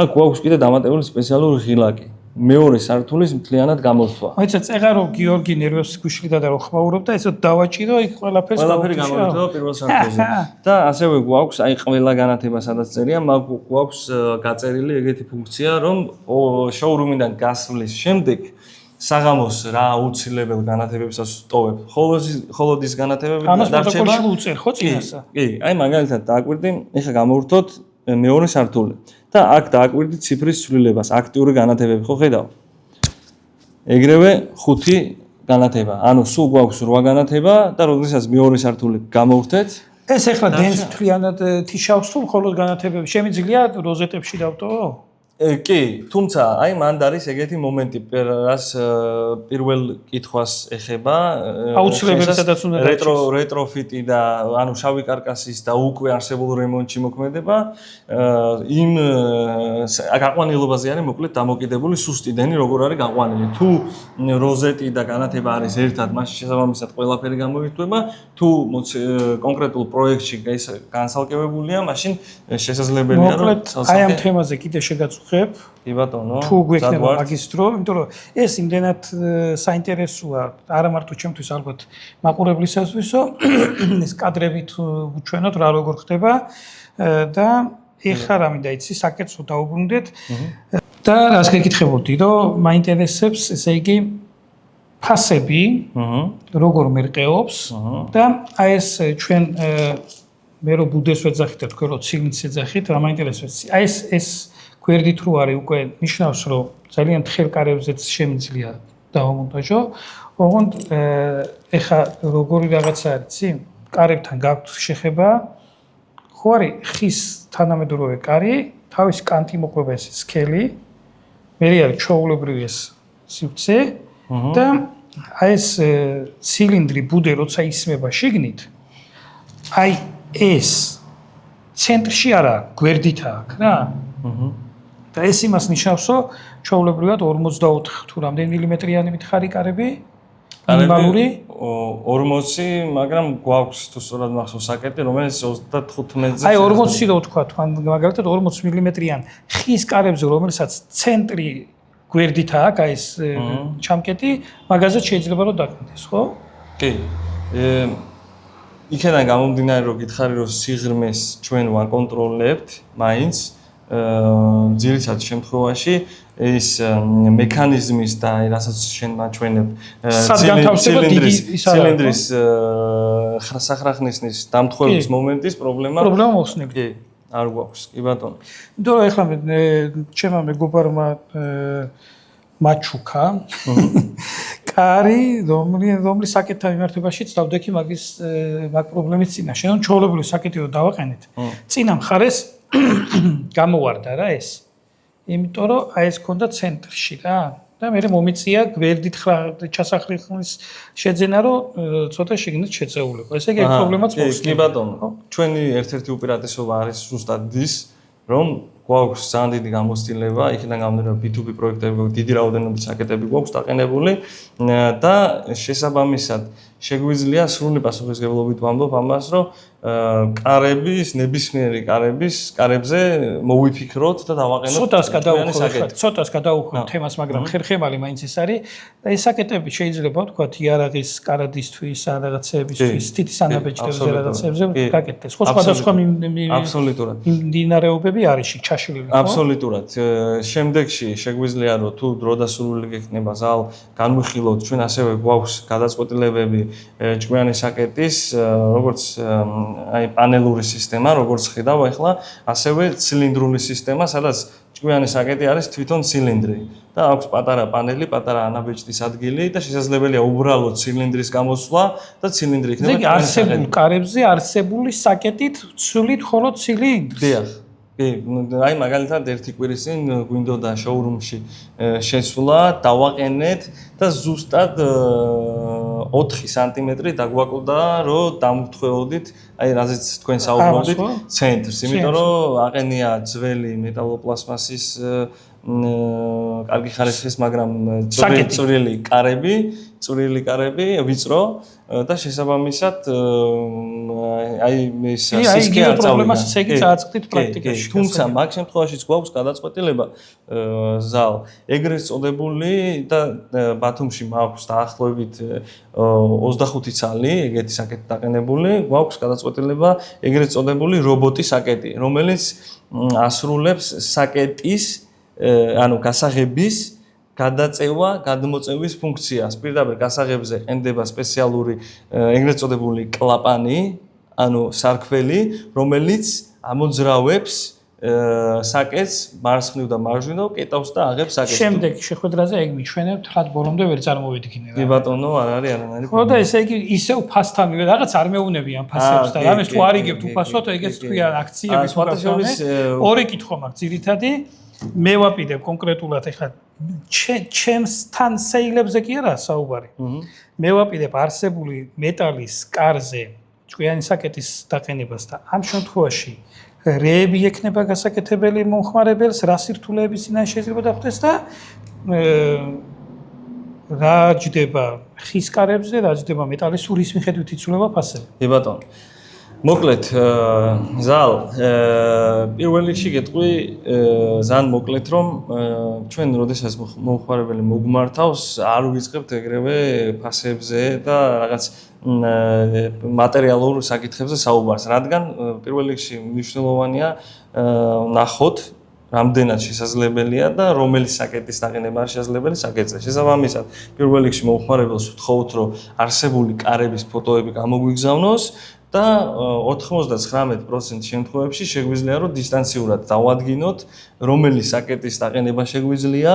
აქ გვაქვს კიდე დამატებული სპეციალური ღილაკი. მეორე სართულის მთლიანად გამორთვა. მოიცა წეღარო გიორგი ნერვებს გუშლიდა და რო ხმაურობდა, ესო დავაჭირო იქ ყველაფერს გამოვთვა პირველ სართულზე. და ასევე გვაქვს აი ყველა განათება სადაც წერია, გვაქვს გაწერილი ეგეთი ფუნქცია, რომ შოურუმიდან გასვლის შემდეგ საღამოს რა აუცილებელ განათებებსაც ვტოვებ. ხოლოდის განათებები დარჩება. ამას უწერ ხო წინასა? კი, აი მაგალითად დააკვირდი, ეხლა გამოვთოთ მეორე სართული და აქ დააკვირდი ციფრის ცვლილებას, აქტიური განათებები ხო ხედავ? ეგრევე 5 განათება, ანუ სულ გვაქვს 8 განათება და როდესაც მეორე სართული გამოვთეთ, ეს ეხლა დენს მთლიანად თიშავს თუ მხოლოდ განათებები შემიძლია როზეტებში დავტოვო? კი, თუმცა აი მანდ არის ეგეთი მომენტი, რაც პირველ კითხვას ეხება, აუცილებელი სადაც უნდა რეტროფიტი და ანუ შავი კარკასის და უკვე არსებულ რემონტში მოქმედება, იმ გაყვანილობაზე არის მოკლედ დამოკიდებული სუსტი დენი როგორ არის გაყვანილი. თუ როზეტი და განათება არის ერთად, მაშინ შესაბამისად ყველაფერი გამოირთვება, თუ კონკრეტულ პროექტში განსალკევებულია, მაშინ შესაძლებელია რომ აი ამ თემაზე კიდე შეგაწყვეტ კი ბატონო თუ გვექნება მაგისტრო, იმიტომ რომ ეს იმდენად საინტერესოა, არა მარტო ჩემთვის ალბათ მაყურებლისათვისო, ეს კადრებით უჩვენოთ რა როგორ ხდება და ეხლა რა მინდა იცი, საკეცო დაუბრუნდეთ და რას გეკითხებოდი, რომ მაინტერესებს, ესე იგი ფასები, როგორ მერყეობს და აი ეს ჩვენ მე რო ბუდეს ვეძახით და თქვენ რო ცილინს ეძახით, რა მაინტერესებს, აი ეს გვერდით რო არის უკვე ნიშნავს რომ ძალიან თხელ კარებზეც შემიძლია დავამონტაჟო. ოღონდ ეხა როგორი რაღაცა არის, იცი? კარებთან გაქვთ შეხება. ხო არის ხის თანამედროვე კარი, თავის კანტი მოყვება ეს სქელი. მე არის ჩაულებრივი ეს სივრცე და აი ეს ცილინდრი ბუდე როცა ისმება შიგნით, აი ეს ცენტრში არა, გვერდითაა აქ რა. და ეს იმას ნიშნავს, რომ ჩაულებრივად 44 თუ რამდენი მილიმეტრიანი მითხარი კარები? მინიმალური 40, მაგრამ გვაქვს თუ სწორად მახსოვს საკეტი, რომელიც 35-ზე. აი 40 რო ვთქვა, მაგალითად 40 მილიმეტრიან ხის კარებზე, რომელსაც ცენტრი გვერდითაა, აი ეს ჩამკეტი, მაგაზე შეიძლება რომ დაკნდეს, ხო? კი. იქიდან გამომდინარე რომ გითხარი რომ სიღრმეს ჩვენ ვაკონტროლებთ, მაინც ძირითად შემთხვევაში ეს მექანიზმის და რასაც შენ მაჩვენებ ცილინდრის სახრახნისის დამთხვევის მომენტის პრობლემა მოხსნილი. კი, არ გვაქვს, კი ბატონო. იმიტომ რომ ეხლა ჩემმა მეგობარმა მაჩუკა კარი, რომლის საკეთთა მიმართებაშიც დავდექი მაგ პრობლემის წინაშე. ანუ ჩაოლებრივი საკეთი რო დავაყენეთ. წინა მხარეს გამოვარდა რა ეს. იმიტომ რომ აი ეს ქონდა ცენტრში რა და და მე მომიწია გვერდით ჩასახრიხნის შეძენა, რომ ცოტა შეგნით შეწეულიყო. ესე იგი, პრობლემაც მოხსნია. კი ბატონო, ჩვენი ერთ-ერთი უპირატესობა არის ზუსტად ის, რომ გვაქვს ძალიან დიდი გამოცდილება, იქიდან გამომდინარე B2B პროექტები, დიდი რაოდენობით საკეტები გვაქვს დაყენებული და შესაბამისად შეგვიძლია სრული პასუხისმგებლობით ვამბობ ამას, რომ ნებისმიერი კარებზე მოვიფიქროთ და დავაყენოთ. ცოტას გადაუხვევთ თემას, მაგრამ ხერხემალი მაინც ის არის. ეს საკეტები შეიძლება ვთქვათ იარაღის კარადისთვის, რაღაცეებისთვის, თითის ანაბეჭდებზე რაღაცეებზე გაკეთდეს. ხო, სხვადასხვა მიმდინარეობები არის ჩაშლილი, ხო? აბსოლუტურად. შემდეგში შეგვიძლია რომ თუ დრო დასრულებული გექნება ზალ განვიხილოთ, ჩვენ ასევე გვაქვს გადაწყვეტილებები ჭკვიანი საკეტის, როგორც აი პანელური სისტემა, როგორც ხედავ ახლა, ასევე ცილინდრული სისტემა, სადაც ჭკვიანი საკეტი არის თვითონ ცილინდრი და აქვს პატარა პანელი, პატარა ანაბეჭდის ადგილი და შესაძლებელია უბრალოდ ცილინდრის გამოსვლა და ცილინდრი იქნება. ესე იგი, არსებულ კარებზე არსებული საკეტით ცვლით მხოლოდ ცილინდრს. დიახ. კი, აი მაგალითად ერთი კვირის წინ გვინდოდა შოურუმში შესვლა, დავაყენეთ და ზუსტად 4 სანტიმეტრი დაგვაკლდა, რომ დამვთხოვდით, აი რაზეც თქვენ საუბრობდით, ცენტრს, იმიტომ რომ აყენია ძველი მეტალოპლასმასის კარგი ხარისხის, მაგრამ წვრილი კარები, ვიწრო და შესაბამისად აი ეს სისქე არ წავიდა. წააწყდით პრაქტიკაში. თუმცა მაგ შემთხვევაშიც გვაქვს გადაწყვეტილება ზალ ეგრეთ წოდებული და ბათუმში მაქვს დაახლოებით 25 ცალი ეგეთი საკეტი დაყენებული, გვაქვს გადაწყვეტილება ეგრეთ წოდებული რობოტი საკეტი, რომელიც ასრულებს საკეტის ანუ გასაღების გადაწევა, გადმოწევის ფუნქციას. პირდაპირ გასაღებზე ყენდება სპეციალური ეგრეთ წოდებული კლაპანი, ანუ სარქველი, რომელიც ამოძრავებს საკეთს მარცხნივ და მარჯვნივ, კეტავს და აღებს საკეთს. შემდეგ შეხვედრაზე ეგ მიჩვენებთ, რად ბოლომდე ვერ წარმოვიდგინე რა. კი ბატონო, არ არის არანაირი. ხო და ესე იგი ისევ ფასთან რაღაც არ მეუნებიან ფასებს და რამეს თუ არ იგებთ უფასოდ, ეგეც თქვია აქციების უკავშირების. ორი კითხვა მაქვს ძირითადი. მე ვაპირებ კონკრეტულად ახლა ჩემსთან სეილებზე კი არა საუბარი. მე ვაპირებ არსებული მეტალის კარზე ჭკვიანი საკეტის დაყენებას და ამ შემთხვევაში რეები ექნება გასაკეთებელი მომხმარებელს, რა სირთულეების წინაშე შეიძლება დახვდეს და რა ჯდება ხის კარებზე, რა ჯდება მეტალის სულის მიხედვით იცვლება ფასები. კი ბატონო. მოკლედ ზალ პირველ რიგში გეტყვი ზან მოკლედ რომ ჩვენ როდესაც მომხმარებელი მოგმართავს არ ვიწყებთ ეგრევე ფასებზე და რაღაც მატერიალურ საკითხებზე საუბარს, რადგან პირველ რიგში მნიშვნელოვანია ნახოთ რამდენად შესაძლებელია და რომელი საკეტის დაყენება არის შესაძლებელი საკეტზე. შესაბამისად, პირველ რიგში მომხმარებელს ვთხოვთ, რომ არსებული კარების ფოტოები გამოგვიგზავნოს და 99% შემთხვევებში შეგვიძლია რომ დისტანციურად დავადგინოთ რომელი საკეტის დაყენება შეგვიძლია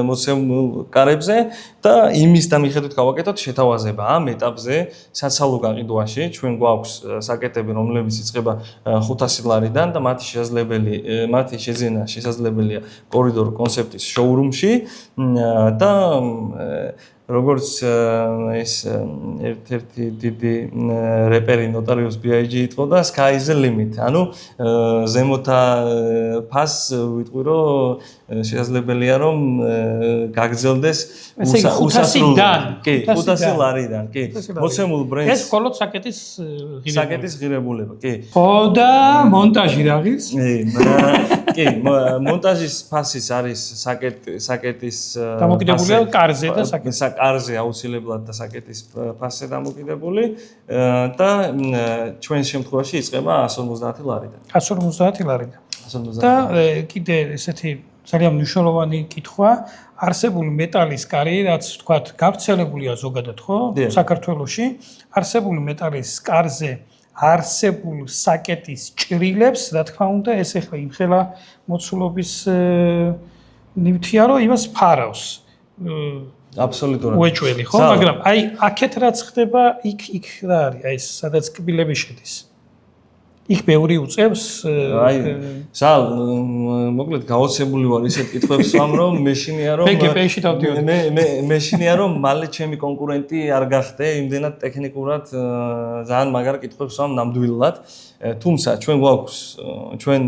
მოცემულ კარებზე და იმის და მიხედვით გავაკეთოთ შეთავაზება ამ ეტაპზე საცალო გაყიდვაში ჩვენ გვაქვს საკეტები რომლებიც იწყება 500 ლარიდან და მათი შეძენა შესაძლებელია კორიდორ კონცეპტის შოურუმში და როგორც ეს ერთ-ერთი დიდი რეპერი ნოტარიუს BIG იტყოდა sky is the limit. ანუ ზემოთა ფასს ვიტყვი რომ შესაძლებელია რომ გაგრძელდეს უსასრულოდ. კი, 500 ლარიდან, კი. მოცემულ ბრენდს ეს მხოლოდ საკეტის ღირებულება, კი. ხო და მონტაჟი რა ღირს? კი, მონტაჟის ფასის არის საკეტის დამოკიდებულია კარზე და კარზე აუცილებლად და საკეტის ფასზე დამოკიდებული და ჩვენ შემთხვევაში იწყება 150 ლარიდან. 150 ლარიდან. და კიდე ესეთი ძალიან მნიშვნელოვანი კითხვა, არსებული მეტალის კარი, რაც თქვათ გავრცელებულია ზოგადად, ხო? საქართველოში არსებული მეტალის კარზე არსებულ საკეტის ჭრილებს, რა თქმა უნდა, ეს ახლა იმხელა მოცულობის ნივთია, რომ იმას ფარავს. აბსოლუტურად. უეჭველი, ხო? მაგრამ აი აქეთ რაც ხდება, იქ რა არის? აი ეს სადაც კბილები შედის. იქ ბევრი უწევს აი ზალ მოკლედ გაოცებული ვარ ისეთ კითხვებს ვამ რომ მეშინია რომ PGP-ში დავდიოდი მეშინია რომ მალე ჩემი კონკურენტი არ გახდე იმდენად ტექნიკურად ძალიან მაგარ კითხვებს ვამ ნამდვილად თუმცა ჩვენ გვაქვს ჩვენ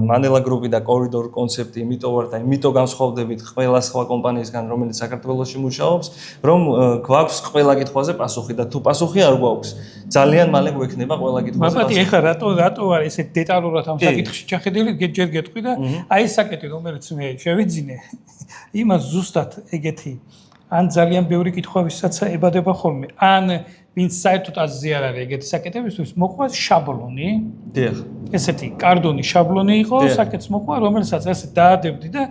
მანელა გრუპი და კორიდორ კონცეფტი იმიტომ ვარ და იმიტომ განსხვავდებით ყველა სხვა კომპანიისგან რომელიც საქართველოში მუშაობს რომ გვაქვს ყველა კითხვაზე პასუხი და თუ პასუხი არ გვაქვს ძალიან მალე გვექნება ყველა კითხვაზე პასუხი. ეხლა რატო არ ესე დეტალურად ამ საკითხში ჩახედილი ჯერ გეტყვი და აი ეს საკითხი რომელიც მე შევიძინე იმას ზუსტად ეგეთი ან ძალიან ბევრი კითხვებისაც ებადება ხოლმე ან ვინც საერთოდ აზრი არ არის ეგეთი საკითხებისთვის მოყვა შაბლონი დიახ ესეთი კარდონი შაბლონი იყო საკითხს მოყვა რომელსაც ესე დაადებდი და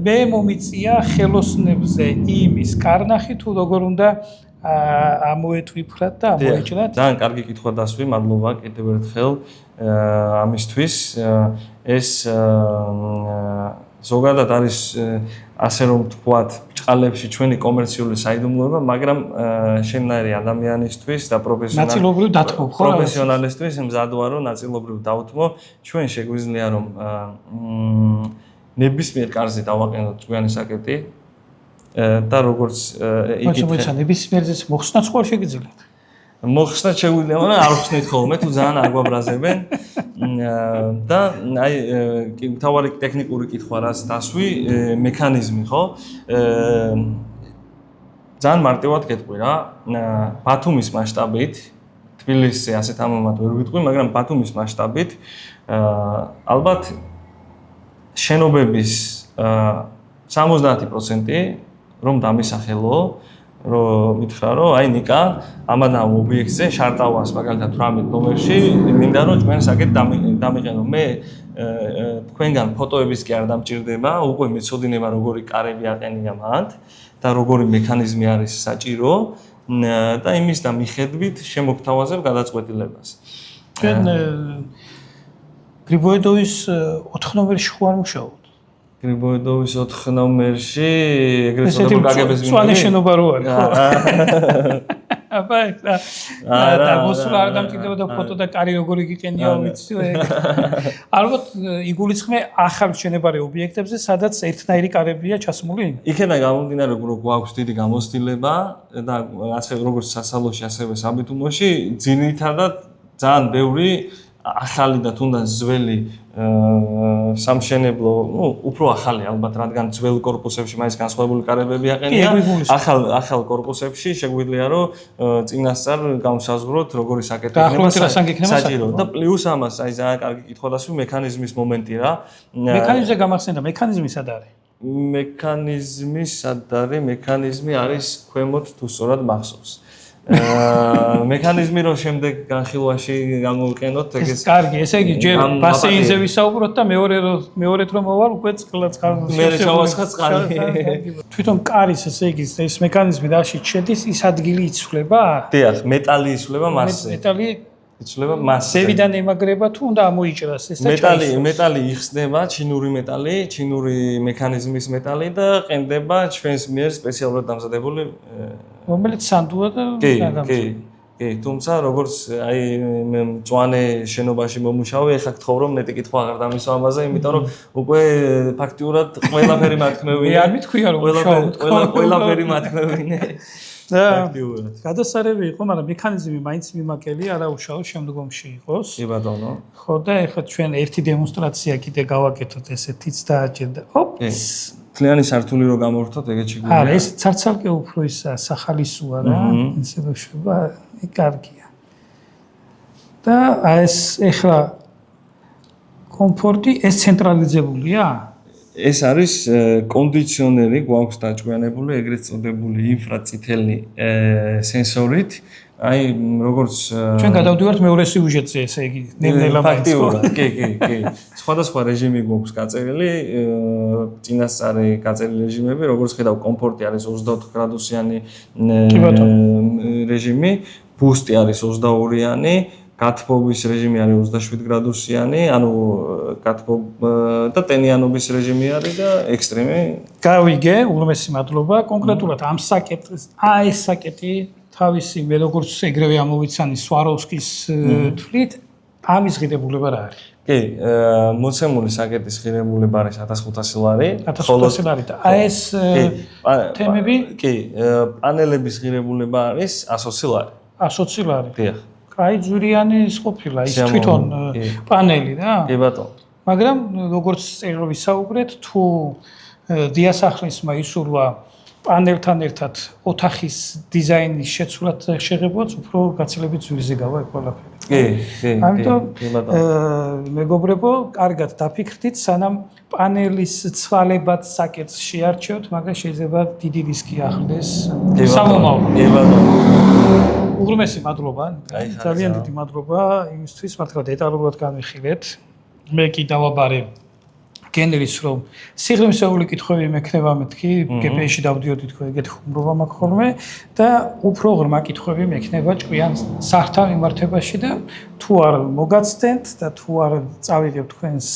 მე მომიწია ხელოსნებზე იმის კარნახი თუ როგორ უნდა ამოეთვიფრათ და ამოეჭრათ ძალიან კარგი კითხვა დასვი მადლობა კიდევ ერთხელ ამისთვის ეს ზოგადად არის ასე რომ ვთქვათ ჭყალებში ჩვენი კომერციული საიდუმლოება მაგრამ შენნაირი ადამიანისთვის და პროფესიონალისტვის მზად ვარ რომ ნაწილობრივ დავუთმო ჩვენ შეგვიძლია რომ ნებისმიერ კარზე დავაყენოთ ჩვენი საკეტი და როგორც იგი ნებისმიერზეც მოხსნაც ხوار შეგიძლიათ მოხსნაც შეგვიძლია მაგრამ არ ხსნით ხოლმე თუ ძალიან არ გვაბრაზებენ და აი თავარი ტექნიკური კითხვა რას დასვი მექანიზმი ხო ძალიან მარტივად გეტყვი რა ბათუმის მასშტაბით თბილისზე ასეთ ამომად ვერ ვიტყვი მაგრამ ბათუმის მასშტაბით ალბათ შენობების 70% რომ დამისახელო რომ მითხრა რომ აი ნიკა ამადამ ობიექტზე შარტავას მაგალითად 18 ნომერში მინდა რომ ჩვენ საკეთ დამიყენო მე თქვენგან ფოტოების კი არ დამჭირდება უკვე მეცოდინება როგორი კარები აყენია მათ და როგორი მექანიზმი არის საჭირო და იმის და მიხედვით შემოგთავაზებ გადაწყვეტილებას ჩვენ გრიბოედოვის 4 ნომერში ხო არ მუშაობთ გრიბოედოვის 4 ნომერში ეგრეთ წოდებულ გაგების მწვანე შენობა რო არის ხო აბა და მოსულა არ დამჭირდება და ფოტო და კარი როგორი გიყენია ვიცი ალბათ იგულისხმე ახალ შენებარე ობიექტებზე სადაც ერთნაირი კარებია ჩასმული იქედა გამომდინარე რომ გვაქვს დიდი გამოცდილება და ასე როგორც სასალოში ასევე საბიტუმოში ძირითადად ძალიან ბევრი ახალი და თუნდაც ძველი სამშენებლო, უფრო ახალი ალბათ, რადგან ძველ კორპუსებში მაინც განსხვავებული კარებები აყენია. ახალ კორპუსებში შეგვიძლია რომ წინასწარ გავსაზღვროთ როგორი საკეთი იქნება საჭირო და პლუს ამას აი ძალიან კარგი კითხვა დასვი მექანიზმის მომენტი რა. მექანიზმზე გამახსენდა, მექანიზმი სად არის? მექანიზმი არის ქვემოთ თუ სწორად მახსოვს. მექანიზმი რომ შემდეგ განხილვაში გამოვიყენოთ ეს კარგი ესე იგი ჯერ ბასეინზე ვისაუბროთ და მეორედ რომ მოვალ უკვე წყლაც მე ჩავასხა წყალი თვითონ კარის ესე იგი ეს მექანიზმი რაშიც შედის ის ადგილი იცვლება დიახ მეტალი იცვლება მასზე მეტალი იცვლება მასზე ზევიდან ემაგრება თუ უნდა ამოიჭრას ეს და მეტალი იხსნება ჩინური მეტალი ჩინური მექანიზმის მეტალი და ყენდება ჩვენს მიერ სპეციალურად დამზადებული რომელიც სანდუა და კი, თუმცა როგორც აი მე მწვანე შენობაში მომუშავე, ეხლა გთხოვ რომ ნეტი კითხვა აღარ დამისვა ამაზე, იმიტომ რომ უკვე ფაქტიურად ყველაფერი მათქმევინე. მე არ მithქვია რომ ყველაფერი მათქმევინე. და გადასარევი იყო, მაგრამ მექანიზმი მაინც მიმაკელი არაუშავო შემდგომში იყოს. კი ბატონო. ხო და ეხლა ჩვენ ერთი დემონსტრაცია კიდე გავაკეთოთ ესეთიც დააჭერდა. ოპს თლიანი სართული რო გამორთოთ ეგეთ შეგვიძლია. არა, ეს ცარცალკე უფრო ისა სახალისოა რა, ესე რომ შევა, კარგია. და ეს ეხლა კომფორტი ეს ცენტრალიზებულია? ეს არის კონდიციონერი, გვაქვს დაჭკვიანებული, ეგრეთ წოდებული ინფრაწითელი სენსორით. აი, როგორც ჩვენ გადავდივართ მეორე სიუჟეტზე, ესე იგი, ნელ-ნელა ფაქტიურად, კი. სხვადასხვა რეჟიმი გვაქვს გაწერილი, წინასწარი გაწერილი რეჟიმები, როგორც ხედავ, კომფორტი არის 24 გრადუსიანი რეჟიმი, ბუსტი არის 22-იანი, გათბობის რეჟიმი არის 27 გრადუსიანი, ანუ და ტენიანობის რეჟიმი არის და ექსტრემი. გავიგე, ულმესი მადლობა. კონკრეტულად ამ საკეტს, ეს საკეტი თავისი მე როგორც ეგრევე ამოვიცანი სვაროვსკის თვლით ამის ღირებულება რა არის? კი, მოცემული საკეთის ღირებულება არის 1500 ლარი. 1500 ლარი და ეს თემები კი, პანელების ღირებულება არის 120 ლარი. 120 ლარი. დიახ. კაი ძვირიანი ის ყოფილა, ის თვითონ პანელი რა? კი ბატონო. მაგრამ როგორც წერილ ვისაუბრეთ, თუ დიასახლისმა ისურვა პანელთან ერთად ოთახის დიზაინის შეცვლად შეღებოც, უფრო გაცილებით ძვირზე გავა ეს ყველაფერი. კი, ამიტომ კი ბატონო. მეგობრებო, კარგად დაფიქრდით, სანამ პანელის ცვალებად საკეთს შეარჩევთ, მაგრამ შეიძლება დიდი რისკი ახლდეს სამომავლოდ. კი ბატონო. უღრმესი მადლობა, ძალიან დიდი მადლობა იმისთვის, მართლა დეტალურად განვიხილეთ. მე კი დავაბარე გენერის რომ სიღრმისეული კითხვები მექნება მეთქი, გპ-ში დავდიოდი თქო, ეგეთ ხუმრობა მაქვს ხოლმე და უფრო ღრმა კითხვები მექნება ჭკვიან საერთო მიმართებაში და თუ არ მოგაცდენთ და თუ არ წავიღებთ თქვენს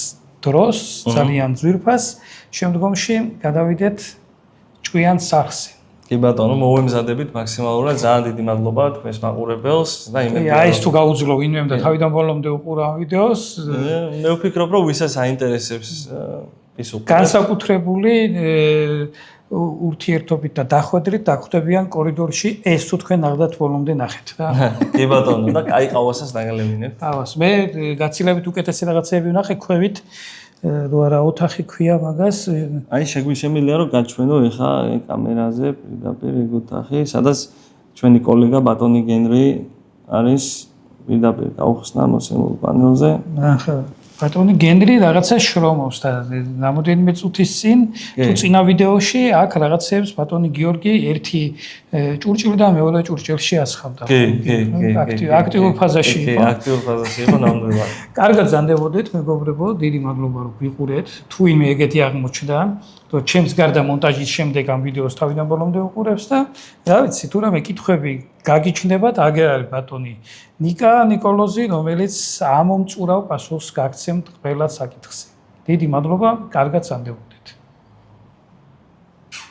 დროს ძალიან ძვირფას, შემდგომში გადავიდეთ ჭკვიან სახზე. კი ბატონო, მოვემზადებით მაქსიმალურად, ძალიან დიდი მადლობა თქვენს მაყურებელს და იმედი აი ეს თუ გაუძლო ვინმემ და თავიდან ბოლომდე უყურა ვიდეოს, მე ვფიქრობ, რომ ვისაც აინტერესებს ის უკვე განსაკუთრებული ურთიერთობით და დახვედრით დახვდებიან კორიდორში ეს თუ თქვენ აღდათ ბოლომდე ნახეთ რა. კი ბატონო და კაი ყავასაც დაგალევინებთ. ყავას მე გაცილებით უკეთესი რაღაცები ვნახე ქვევით რო არა ოთახი ქვია მაგას. აი შეგვიშემილია რომ გაჩვენო ეხა კამერაზე პირდაპირ ეგ ოთახი, სადაც ჩვენი კოლეგა ბატონი გენრი არის პირდაპირ გაუხსნა მოცემულ პანელზე. ახლა ბატონი გენრი რაღაცა შრომობს და რამოდენიმე წუთის წინ თუ წინა ვიდეოში აქ რაღაცებს ბატონი გიორგი ერთი ჭურჭლიდან მეორე ჭურჭელში ასხავდა. კი. აქტიურ ფაზაში იყო. კი, აქტიურ ფაზაში იყო ნამდვილად. კარგად ზანდებოდეთ, მეგობრებო, დიდი მადლობა რომ ვიყურეთ. თუ ვინმე ეგეთი აღმოჩნდა, თუ ჩემს გარდა მონტაჟის შემდეგ ამ ვიდეოს თავიდან ბოლომდე უყურებს და რა ვიცი, თუ რამე კითხვები გაგიჩნდებათ, აგერ არის ბატონი ნიკა ნიკოლოზი, რომელიც ამომწურავ პასუხს გაგცემთ ყველა საკითხზე. დიდი მადლობა, კარგად ზანდებოდეთ.